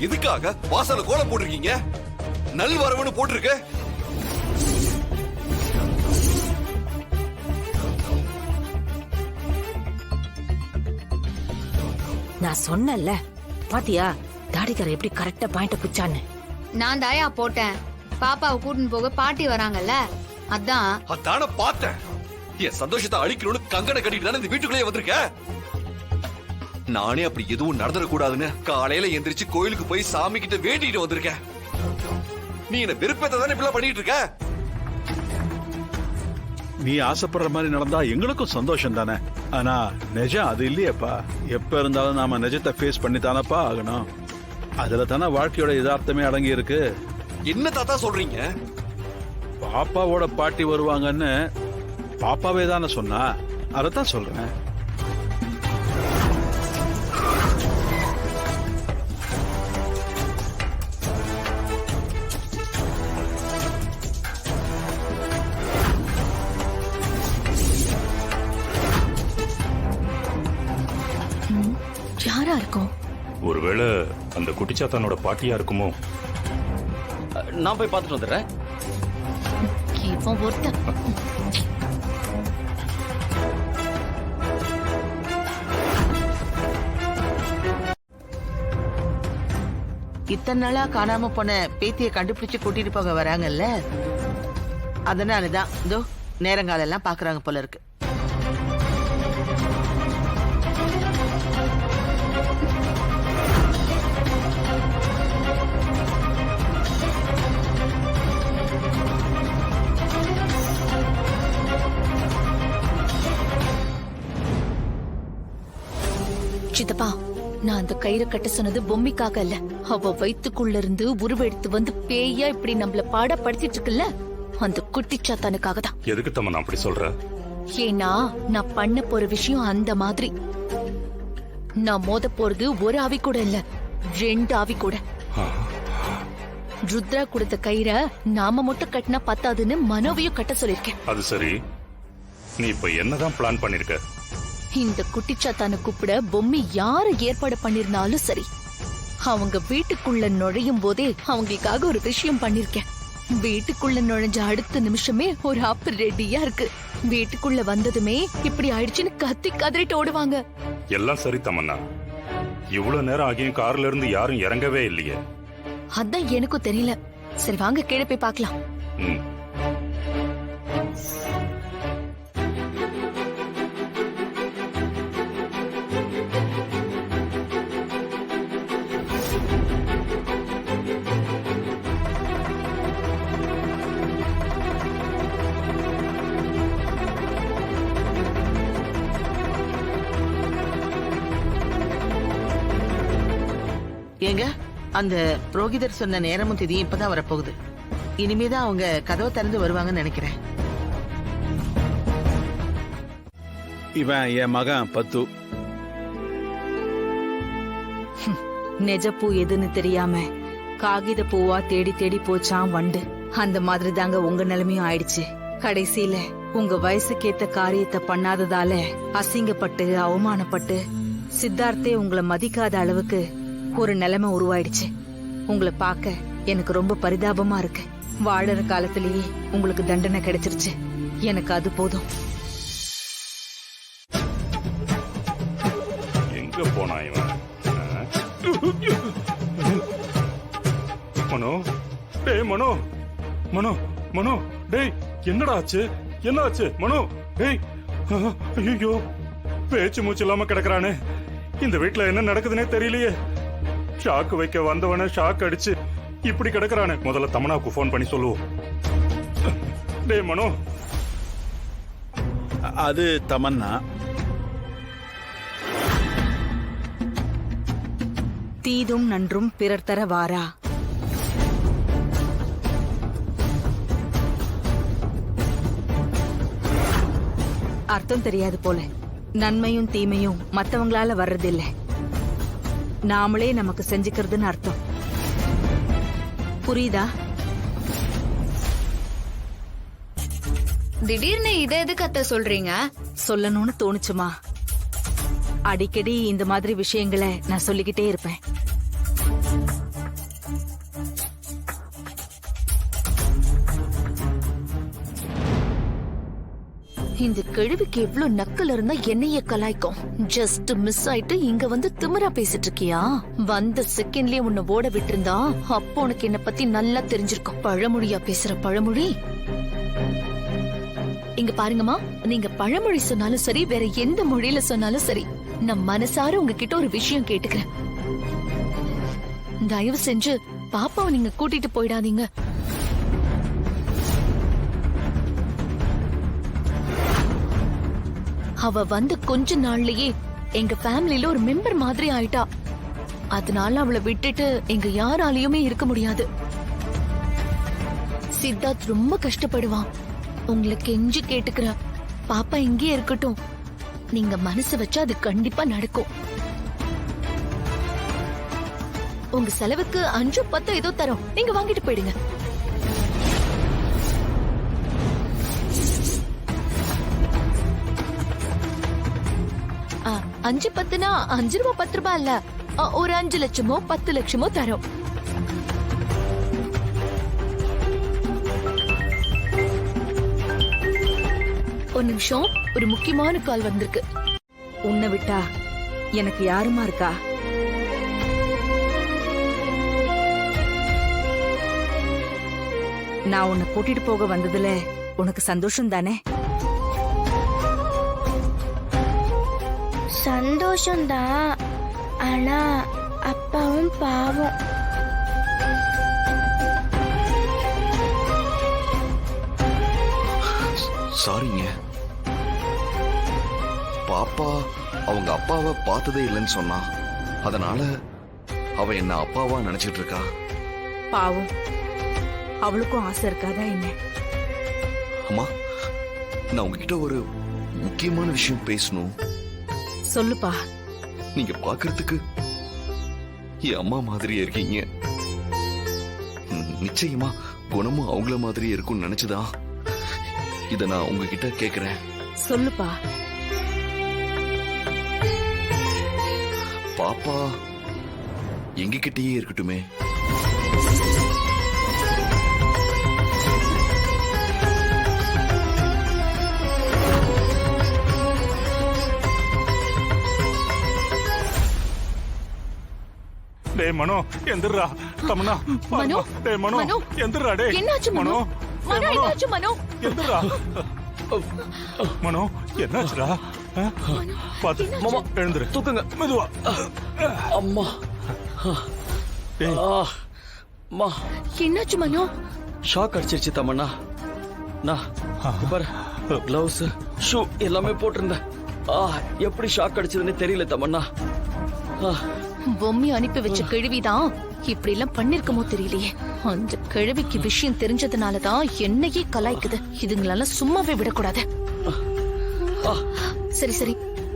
எதுக்காக வாசல கோலம் போட்டிருக்கீங்க? நல் வரவுன்னு போட்டிருக்கு. நான் சொன்னல, பாத்தியா தாடிக்கார எப்படி கரெக்டா பாயிண்ட புச்சான்னு. நான் தாயா போட்டேன். பாப்பாவை கூட்டின்னு போக பாட்டி வராங்கல்ல, அதான். அதான பார்த்தேன். என் சந்தோஷத்தை அழிக்கணும்னு கங்கணை கட்டிட்டு தானே இந்த வீட்டுக்குள்ளேயே வந்திருக்க. நானே அப்படி எதுவும் நடந்துடக்கூடாதுன்னு காலையில எந்திரிச்சு கோயிலுக்கு போய் சாமி கிட்ட வேண்டிட்டு வந்திருக்கேன். நீ என்ன விருப்பத்தை தானே இப்பெல்லாம் பண்ணிட்டு இருக்க. நீ ஆசைப்படுற மாதிரி நடந்தா எங்களுக்கும் சந்தோஷம் தானே. ஆனா நிஜம் அது இல்லையப்பா. எப்ப இருந்தாலும் நாம நிஜத்தை ஃபேஸ் பண்ணி தானப்பா ஆகணும். அதுல தானே வாழ்க்கையோட யதார்த்தமே அடங்கி இருக்கு. என்ன தாத்தா சொல்றீங்க? பாப்பாவோட பாட்டி வருவாங்கன்னு பாப்பாவே தானே சொன்னா. அதத்தான் சொல்றேன். யாரா இருக்கும்? ஒருவேளை அந்த குட்டிச்சாத்தானோட பாட்டியா இருக்குமோ? நான் போய் பார்த்துட்டு வந்துடுறேன். இவன் ஒருத்தன். இத்தனை நாளா காணாம போன பேத்திய கண்டுபிடிச்சு கூட்டிட்டு போக வராங்கல்ல, அதனாலதான் இதோ நேரங்காலெல்லாம் பாக்குறாங்க போல இருக்கு. சித்தப்பா, நான் அந்த கயிறு கட்ட சொன்னது பொம்மைக்காக இல்ல. அவ வயித்துக்குள்ள இருந்து உருவெடுத்து வந்து பேயா இப்படி நம்மள பாடப்படுத்திட்டு இருக்குல்ல, அந்த குட்டிச்சாத்தானுக்காக தான். எதுக்கு தம்ம அப்படி சொல்ற? ஏன்னா நான் பண்ண போற விஷயம் அந்த மாதிரி. நான் மோத போறது ஒரு ஆவி கூட இல்ல, 2 ஆவி கூட. ருத்ரா கொடுத்த கயிறை நாம மட்டும் கட்டினா பத்தாதுன்னு மனோவையும் கட்ட சொல்லிருக்கேன். அது சரி, நீ இப்ப என்னதான் பிளான் பண்ணிருக்க? இந்த குட்டிச்சாத்தான கூப்பிட பொம்மை யாரு ஏற்பாடு பண்ணிருந்தாலும் சரி, அவங்க வீட்டுக்குள்ள நுழையும் போதே அவங்களுக்காக ஒரு விஷயம் பண்ணிருக்கேன். வீட்டுக்குள்ள நுழைஞ்ச அடுத்த நிமிஷமே ஒரு ஆப் ரெடியா இருக்கு. வீட்டுக்குள்ள வந்ததுமே இப்படி ஆயிடுச்சுன்னு கத்தி கதறிட்டு ஓடுவாங்க. எல்லாம் சரி தமன்னா, இவ்வளவு நேரம் ஆகியும் கார்ல இருந்து யாரும் இறங்கவே இல்லையே. அதான் எனக்கும் தெரியல. சரி வாங்க கீழே போய் பார்க்கலாம். ஏங்க அந்த புரோகிதர் சொன்ன நேரமும் திதியும் இப்பதான் வரப்போகுது. இனிமேதான் அவங்க கதவை திறந்து வருவாங்கன்னு நினைக்கிறேன். இவன் என் மகன் பத்து. நெஜ பூ எதுன்னு தெரியாம காகித பூவா தேடி தேடி போச்சான் வண்டு. அந்த மாதிரி தாங்க உங்க நிலைமையும் ஆயிடுச்சு. கடைசியில உங்க வயசுக்கேத்த காரியத்தை பண்ணாததால அசிங்கப்பட்டு அவமானப்பட்டு சித்தார்த்தே உங்களை மதிக்காத அளவுக்கு ஒரு நிலைமை உருவாயிடுச்சு. உங்களை பார்க்க எனக்கு ரொம்ப பரிதாபமா இருக்கு. வாழற காலத்திலேயே உங்களுக்கு தண்டனை கிடைச்சிருச்சு. எனக்கு அது போதும். எங்க போனா இவன்? மனோ, டேய் மனோ, மனோ, மனோ, டேய் என்னடா ஆச்சு? என்ன ஆச்சு மனோ? டேய் ஐயோ, பேச்சு மூச்சு இல்லாம கிடக்குறானே. இந்த வீட்டுல என்ன நடக்குதுன்னே தெரியலையே. ஷாக்கு வைக்க வந்தவன ஷாக் அடிச்சு இப்படி கிடக்குறானே. முதல்ல தமனாவுக்கு போன் பண்ணி சொல்லுவோம். டேய் மனோ. அது தமன்னா. தீதும் நன்றும் பிறர் தர வாரா. அர்த்தம் தெரியாது போல. நன்மையும் தீமையும் மத்தவங்களால வர்றதில்ல, நாமளே நமக்கு செஞ்சுக்கிறதுன்னு அர்த்தம். புரியுதா? திடீர்னு இதை எதுக்கு அத்தை சொல்றீங்க? சொல்லணும்னு தோணுச்சுமா. அடிக்கடி இந்த மாதிரி விஷயங்களை நான் சொல்லிக்கிட்டே இருப்பேன். இந்த கிழவிக்கு எவ்வளவு நக்கல் இருந்தா என்னைய கலாய்க்கும். ஜஸ்ட் மிஸ் ஆயிட்டு இங்க வந்து திமிரா பேசிட்டு இருக்கியா? வந்த செகண்ட்லயே உன்னை ஓட விட்டுருந்தா அப்போ உனக்கு என்ன பத்தி நல்லா தெரிஞ்சிருக்கும். பழமொழியா பேசுற பழமொழி. இங்க பாருங்கம்மா, நீங்க பழமொழி சொன்னாலும் சரி, வேற எந்த மொழியில சொன்னாலும் சரி, நான் மனசார உங்ககிட்ட ஒரு விஷயம் கேட்டுக்கிறேன். தயவு செஞ்சு பாப்பாவை நீங்க கூட்டிட்டு போயிடாதீங்க. அவ வந்து கொஞ்ச நாள்லயே எங்க ஃபேமிலில ஒரு மெம்பர் மாதிரி ஆயிட்டா. அதனால அவளை விட்டுட்டு எங்க யாராலையுமே இருக்க முடியாது. சித்தார்த் ரொம்ப கஷ்டப்படுவான். உங்களுக்கு கெஞ்சி கேட்டுக்கிறேன், பாப்பா இங்கே இருக்கட்டும். நீங்க மனசு வச்சா அது கண்டிப்பா நடக்கும். உங்க செலவுக்கு 5-10 ஏதோ தரோம், நீங்க வாங்கிட்டு போயிடுங்க. ஆ, 5-10னா 5 ரூபா 10 ரூபாய் இல்ல, ஒரு 5 லட்சமோ 10 லட்சமோ தரோம். ஒரு நிமிஷம், ஒரு முக்கியமான கால் வந்திருக்கு. உன்னை விட்டா எனக்கு யாருமா இருக்கா? நான் உன்னை கூட்டிட்டு போக வந்ததுல உனக்கு சந்தோஷம் தானே? சந்தோஷம்தான். ஆனா அப்பாவும் பாவம். சாரிங்க. பாப்பா அவங்க அப்பாவை பார்த்ததே இல்லைன்னு சொன்னா, அதனால அவ என்ன அப்பாவா நினைச்சிட்டு இருக்கா. பாவம், அவளுக்கும் ஆசை இருக்காதா என்ன? அம்மா, நான் உங்ககிட்ட ஒரு முக்கியமான விஷயம் பேசணும். சொல்லுப்பா. நீங்க பாக்குறதுக்கு என் அம்மா மாதிரியே இருக்கீங்க. நிச்சயமா குணமும் அவங்கள மாதிரியே இருக்கும்னு நினைச்சுதான் இத நான் உங்ககிட்ட கேக்குறேன். சொல்லுப்பா. பாப்பா எங்ககிட்டயே இருக்கட்டுமே. டேய் மனோ, எந்திரா. தமனா, மனோ, டேய் மனோ, எந்திரா. டேய் என்னாச்சு மனோ? மனோ என்னாச்சு மனோ? எந்திரா. மனோ என்னாச்சுடா? பாத்து மாமா, எழுந்துரு. தூக்குங்க மெதுவா. அம்மா. அம்மா, என்னாச்சு மனோ? ஷாக் அடிச்சிருச்சு தமன்னா. நான் பாரு, கிளவுஸ் ஷூ எல்லாமே போட்டிருந்தேன். எப்படி ஷாக் அடிச்சதுன்னு தெரியல தமன்னா. பொம்மி அனுப்பி வச்ச கிழவிதான் இப்படி எல்லாம் பண்ணிருக்கமோ தெரியலையே. அந்த கிழவிக்கு விஷயம் தெரிஞ்சதுனாலதான் என்னையே கலாய்க்குது. இதுங்களெல்லாம் சும்மாவே விடக்கூடாது. சரி சரி,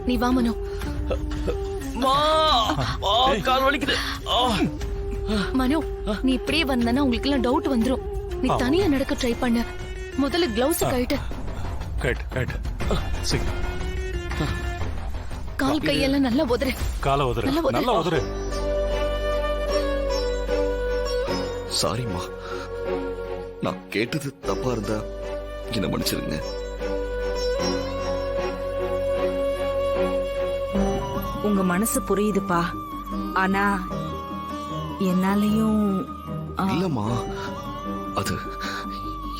நீ வா மனோ. மனோ, நீ இப்படியே வந்தனா உங்களுக்கு எல்லாம் டவுட் வந்துரும். நீ தனியா நடக்க ட்ரை பண்ண. முதல்ல கிளவுஸ் கழட்டு. கால் கையெல்லாம் நல்லா உதறு. கால உதறு, நல்லா உதறு. சாரிம்மா, நான் கேட்டது தப்பா இருந்தா என்ன மன்னிச்சிருங்க. உங்க மனசு புரியுதுப்பா. ஆனா என்னாலையும் இல்லம்மா, அது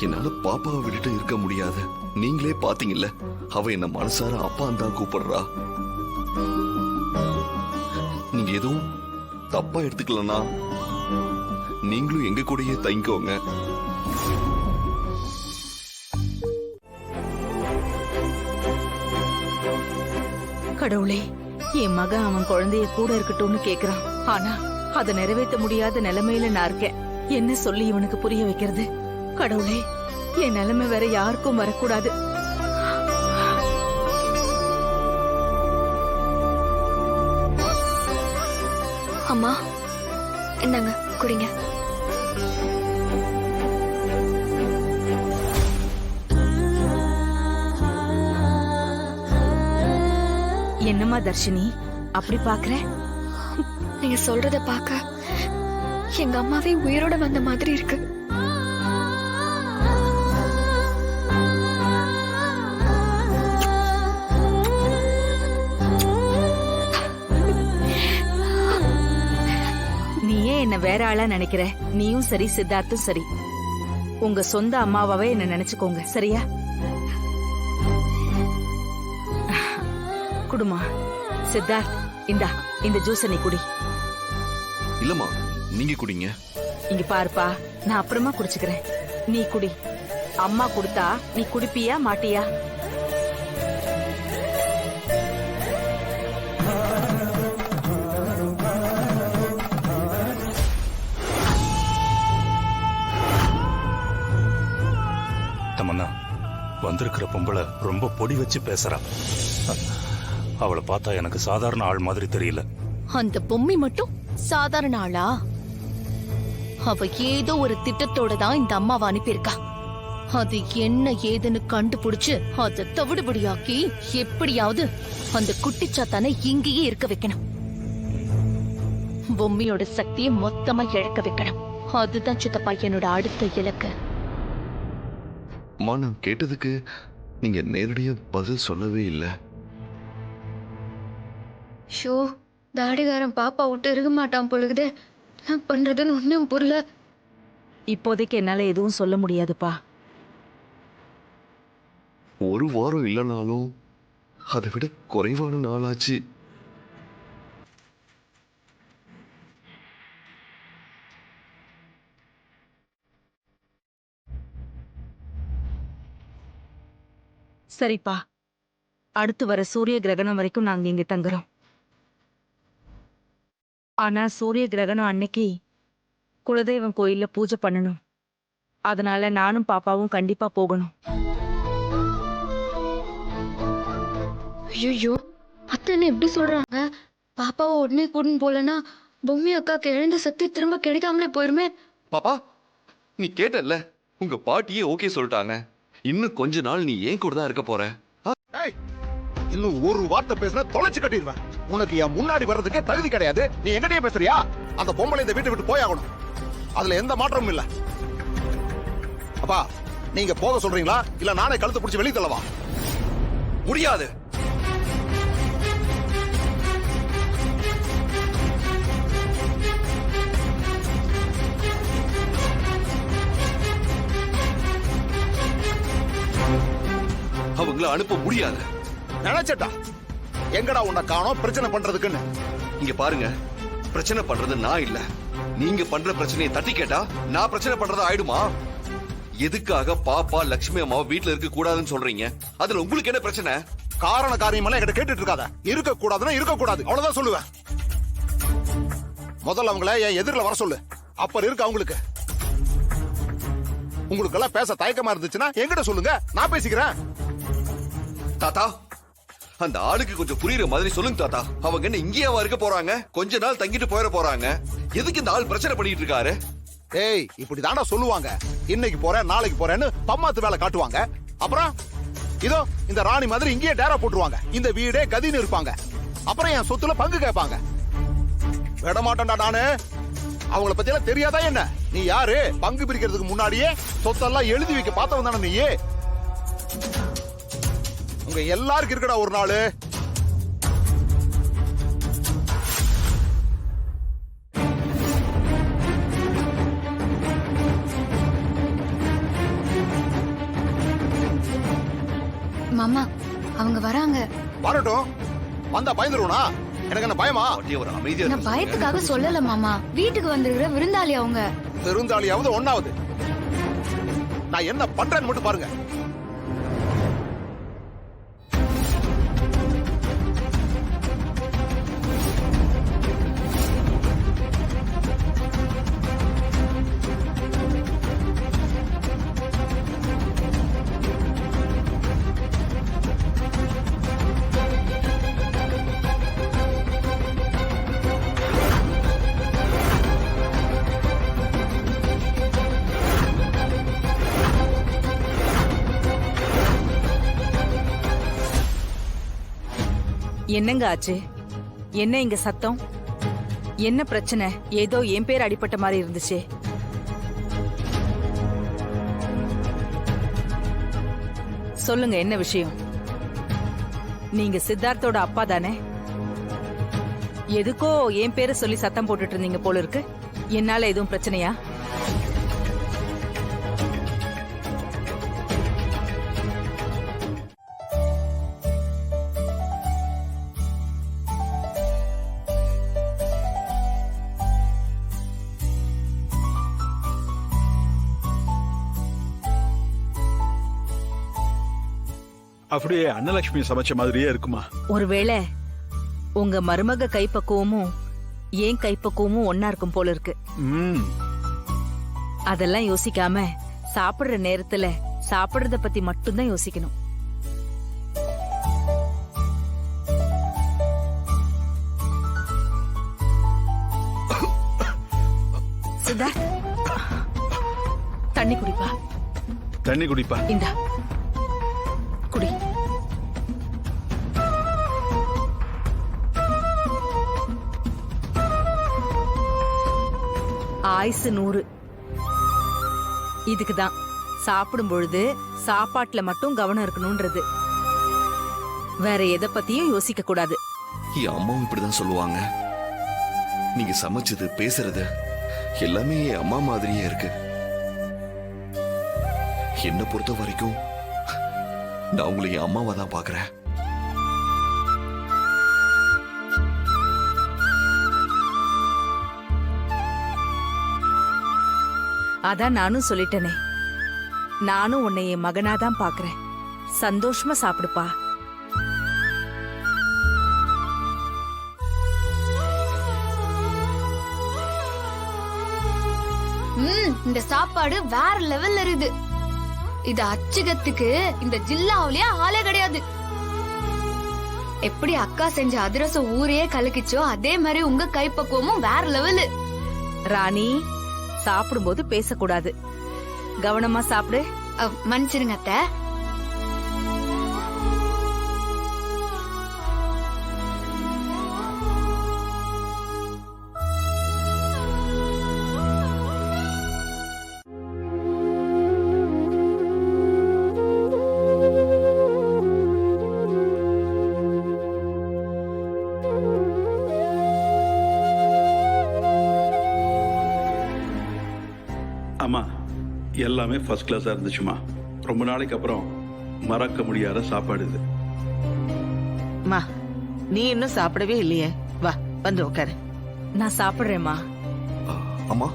என்னால பாப்பாவை விட்டுட்டு இருக்க முடியாது. நீங்களே பாத்தீங்கல்ல, அவ என்ன மனசார அப்பான்னு தான் கூப்பிடுறா. நீங்க எதுவும் தப்பா எடுத்துக்கலன்னா நீங்களும் எங்க கூடயே தங்கிக்கோங்க. கடவுளே, என் மகன் அவன் குழந்தைய கூட இருக்கட்டும்னு கேக்குறான். ஆனா அதை நிறைவேற்ற முடியாத நிலைமையில நான் இருக்கேன். என்ன சொல்லி இவனுக்கு புரிய வைக்கிறது? கடவுளே, என் நிலைமை வேற யாருக்கும் வரக்கூடாது. அம்மா, இந்தாங்க குடிங்க. என்னம்மா தர்ஷினி அப்படி பாக்குற? நீங்க சொல்றத பார்க்க எங்க அம்மாவே உயிரோட வந்த மாதிரி இருக்கு. என்ன வேற ஆளா நினைக்கிற? நீயும் சரி, சித்தார்த்தும் சரி, உங்க சொந்த அம்மாவாவே என்ன நினைச்சுக்கோங்க, சரியா? குடுமா சித்தார்த், இந்த ஜூஸ் நீ குடி. இல்லம்மா, நீங்க குடிங்க. இங்க பாருப்பா, நான் அப்புறமா குடிச்சுக்கிறேன். நீ குடி. அம்மா குடுத்தா நீ குடிப்பியா மாட்டியா? தமன்னா, வந்திருக்கிற பொம்பளை ரொம்ப பொடி வச்சு பேசுறா. அவளை பார்த்தா எனக்கு சாதாரண ஆள் மாதிரி தெரியல. அந்த பொம்மி மட்டும் சாதாரண ஆளா? அவ ஏதோ ஒரு திட்டத்தோட தான் இந்த அம்மாவை அனுப்பியிருக்கா. அது என்ன ஏதுன்னு கண்டுபிடிச்சு அதை தவிடுபடியாக்கி எப்படியாவது அந்த குட்டிச்சாத்தானை இங்கேயே இருக்க வைக்கணும். பொம்மியோட சக்தியை மொத்தமா இழக்க வைக்கணும். அதுதான் சித்தப்பா என்னோட அடுத்த இலக்கு. நான் கேட்டதுக்கு நீங்க நேரடியா பதில் சொல்லவே இல்லை. ஷோ, தாடிகாரன் பாப்பா விட்டு இருக்க மாட்டான் பொழுது. என்ன பண்றதுன்னு ஒன்னும் புரியல. இப்போதைக்கு என்னால எதுவும் சொல்ல முடியாதுப்பா. ஒரு வாரம் இல்லைனாலும் அதை விட குறைவான நாளாச்சு. சரிப்பா, அடுத்து வர சூரிய கிரகணம் வரைக்கும் நாங்க இங்க தங்குறோம். ஆனா சூரிய கிரகணம் அன்னைக்கு குலதெய்வம் கோயில்ல பூஜை பண்ணணும். அதனால நானும் பாப்பாவும் கண்டிப்பா போகணும். ஐயோ, அத்தனை எப்படி சொல்றாங்க? பாப்பாவை உடனே கூட்டின்னு போலன்னா பொம்மி அக்காக்கு எழுந்த சக்தி திரும்ப கிடைக்காமலே போயிருமே. பாப்பா, நீ கேட்டல்ல, உங்க பாட்டியே ஓகே சொல்லிட்டாங்க. இன்னும் கொஞ்ச நாள் நீ ஏன் கூட தான் இருக்க போற. இன்னும் ஒரு வார்த்தை பேசினா தொலைச்சு கட்டிடுவேன். உனக்கு என் முன்னாடி வர்றதுக்கே தகுதி கிடையாது. நீ எங்கிட்டயே பேசுறியா? அந்த பொம்பளை இந்த வீட்டை விட்டு போயாகணும். அதுல எந்த மாற்றமும் இல்ல. அப்பா, நீங்க போக சொல்றீங்களா இல்ல நானே கழுத்து பிடிச்சி வெளியே தள்ளவா? முடியாது. அவங்கள அனுப்ப முடியாது. நினைச்சட்டா எங்கடா உன்னை காணோம் பிரச்சனை பண்றதுக்குன்னு. இங்க பாருங்க, பிரச்சனை பண்றது நான் இல்ல. நீங்க பண்ற பிரச்சனையை தட்டி கேட்டா நான் பிரச்சனை பண்றது ஆயிடுமா? எதுக்காக பாப்பா லட்சுமி அம்மா வீட்டுல இருக்க கூடாதுன்னு சொல்றீங்க? அதுல உங்களுக்கு என்ன பிரச்சனை? காரண காரியமெல்லாம் என்கிட்ட கேட்டுட்டு இருக்காத. இருக்க கூடாதுன்னா இருக்க கூடாது, அவ்வளவுதான் சொல்லுவேன். முதல்ல அவங்கள என் எதிரில் வர சொல்லு. அப்புறம் இருக்கு அவங்களுக்கு. உங்களுக்கு எல்லாம் பேச தயக்கமா இருந்துச்சுன்னா என்கிட்ட சொல்லுங்க, நான் பேசிக்கிறேன். தாத்தா, அந்த ஆளுக்கு கொஞ்சம் புரியுற மாதிரி சொல்லுங்க தாத்தா. அவங்க என்ன இங்கேயாவா இருக்க போறாங்க? கொஞ்ச நாள் தங்கிட்டு போயிட போறாங்க. எதுக்கு இந்த ஆள் பிரச்சனை பண்ணிட்டு இருக்காரு? ஏய், இப்படி தாண்டா சொல்லுவாங்க. இன்னைக்கு போறேன் நாளைக்கு போறேன்னு பம்மாத்து வேலை காட்டுவாங்க. அப்புறம் இதோ இந்த ராணி மாதிரி இங்கேயே டேரா போட்டுருவாங்க. இந்த வீடே கதின்னு இருப்பாங்க. அப்புறம் என் சொத்துல பங்கு கேட்பாங்க. விட மாட்டேன்டா நானு. அவங்கள பத்தி எல்லாம் தெரியாதா என்ன? நீ யாரு? பங்கு பிரிக்கிறதுக்கு முன்னாடியே சொத்தெல்லாம் எழுதி வைக்க பார்த்தவன் தானே நீ? உங்க எல்லாருக்கும் இருக்கடா ஒரு நாள். மாமா அவங்க வராங்க. வரட்டும். வந்தா பயந்துருவனா? எனக்கு என்ன பயமா? ஒரு அமைதியா நான் பயத்துக்காக சொல்லல மாமா. வீட்டுக்கு வந்திருக்கிற விருந்தாளி அவங்க. விருந்தாளியாவது ஒண்ணாவது. நான் என்ன பண்றேன்னு மட்டும் பாருங்க. என்னங்க ஆச்சு? என்ன இங்க சத்தம்? என்ன பிரச்சனை? ஏதோ என் பேர் அடிபட்ட மாதிரி இருந்துச்சு. சொல்லுங்க, என்ன விஷயம்? நீங்க சித்தார்த்தோட அப்பா தானே? எதுக்கோ என் பேரை சொல்லி சத்தம் போட்டுட்டு இருந்தீங்க போல இருக்கு. என்னால எதுவும் பிரச்சனையா? அப்படியே அன்னலட்சுமி சமைச்ச மாதிரியே இருக்குமா? ஒருவேளை உங்க மருமக கைப்பக்குவமும் ஏன் கைப்பக்குவமும் ஒன்னா இருக்கும் போல இருக்கு. அதெல்லாம் யோசிக்காம சாப்பிடுற நேரத்துல சாப்பிடுறத பத்தி மட்டும்தான் யோசிக்கணும். சித்தார்த், தண்ணி குடிப்பா. தண்ணி குடிப்பா. இந்தா குடி. ஆயுசு 100. இதுக்குதான் சாப்பிடும் பொழுது சாப்பாட்டுல மட்டும் கவனம் இருக்கணும்ன்றது. வேற எதை பத்தியும் யோசிக்க கூடாது. என் அம்மாவும் இப்படிதான் சொல்லுவாங்க. நீங்க சமைச்சது பேசுறது எல்லாமே என் அம்மா மாதிரியே இருக்கு. என்ன பொறுத்த வரைக்கும் நான் உங்களை என் அம்மாவா தான் பாக்குறேன். அதான் நானும் சொல்லிட்டேனே, நானும் உன்னை என் மகனாதான் பாக்குறேன். சந்தோஷமா சாப்பிடுப்பா. இந்த சாப்பாடு வேற லெவல்ல இருக்குது. இது அச்சுகத்துக்கு இந்த ஜில்லாவிலேயே ஆளே கிடையாது. எப்படி அக்கா செஞ்ச அதிரசம் ஊரையே கலக்கிச்சோ அதே மாதிரி உங்க கைப்பக்குவமும் வேற லெவலு. ராணி, சாப்பிடும்போது பேசக்கூடாது. கவனமா சாப்பிடு. மன்னிச்சிருங்க அத்தை. அம்மா, எல்லாமே ஃபர்ஸ்ட் கிளாஸா இருந்துச்சுமா. ரொம்ப நாளைக்கு அப்புறம் மறக்க முடியாத சாப்பாடு இது. மா, நீ இன்னும் சாப்பிடவே இல்லையே. வா, வந்து உட்காரு. நான் சாப்பிடுறேம்மா. அம்மா,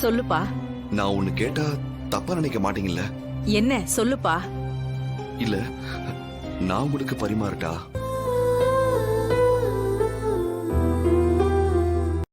சொல்லுப்பா. நான் ஒண்ணு கேட்டா தப்பா நினைக்க மாட்டீங்கல்ல? என்ன சொல்லுப்பா. இல்ல, நான் உங்களுக்கு பரிமாறட்டா?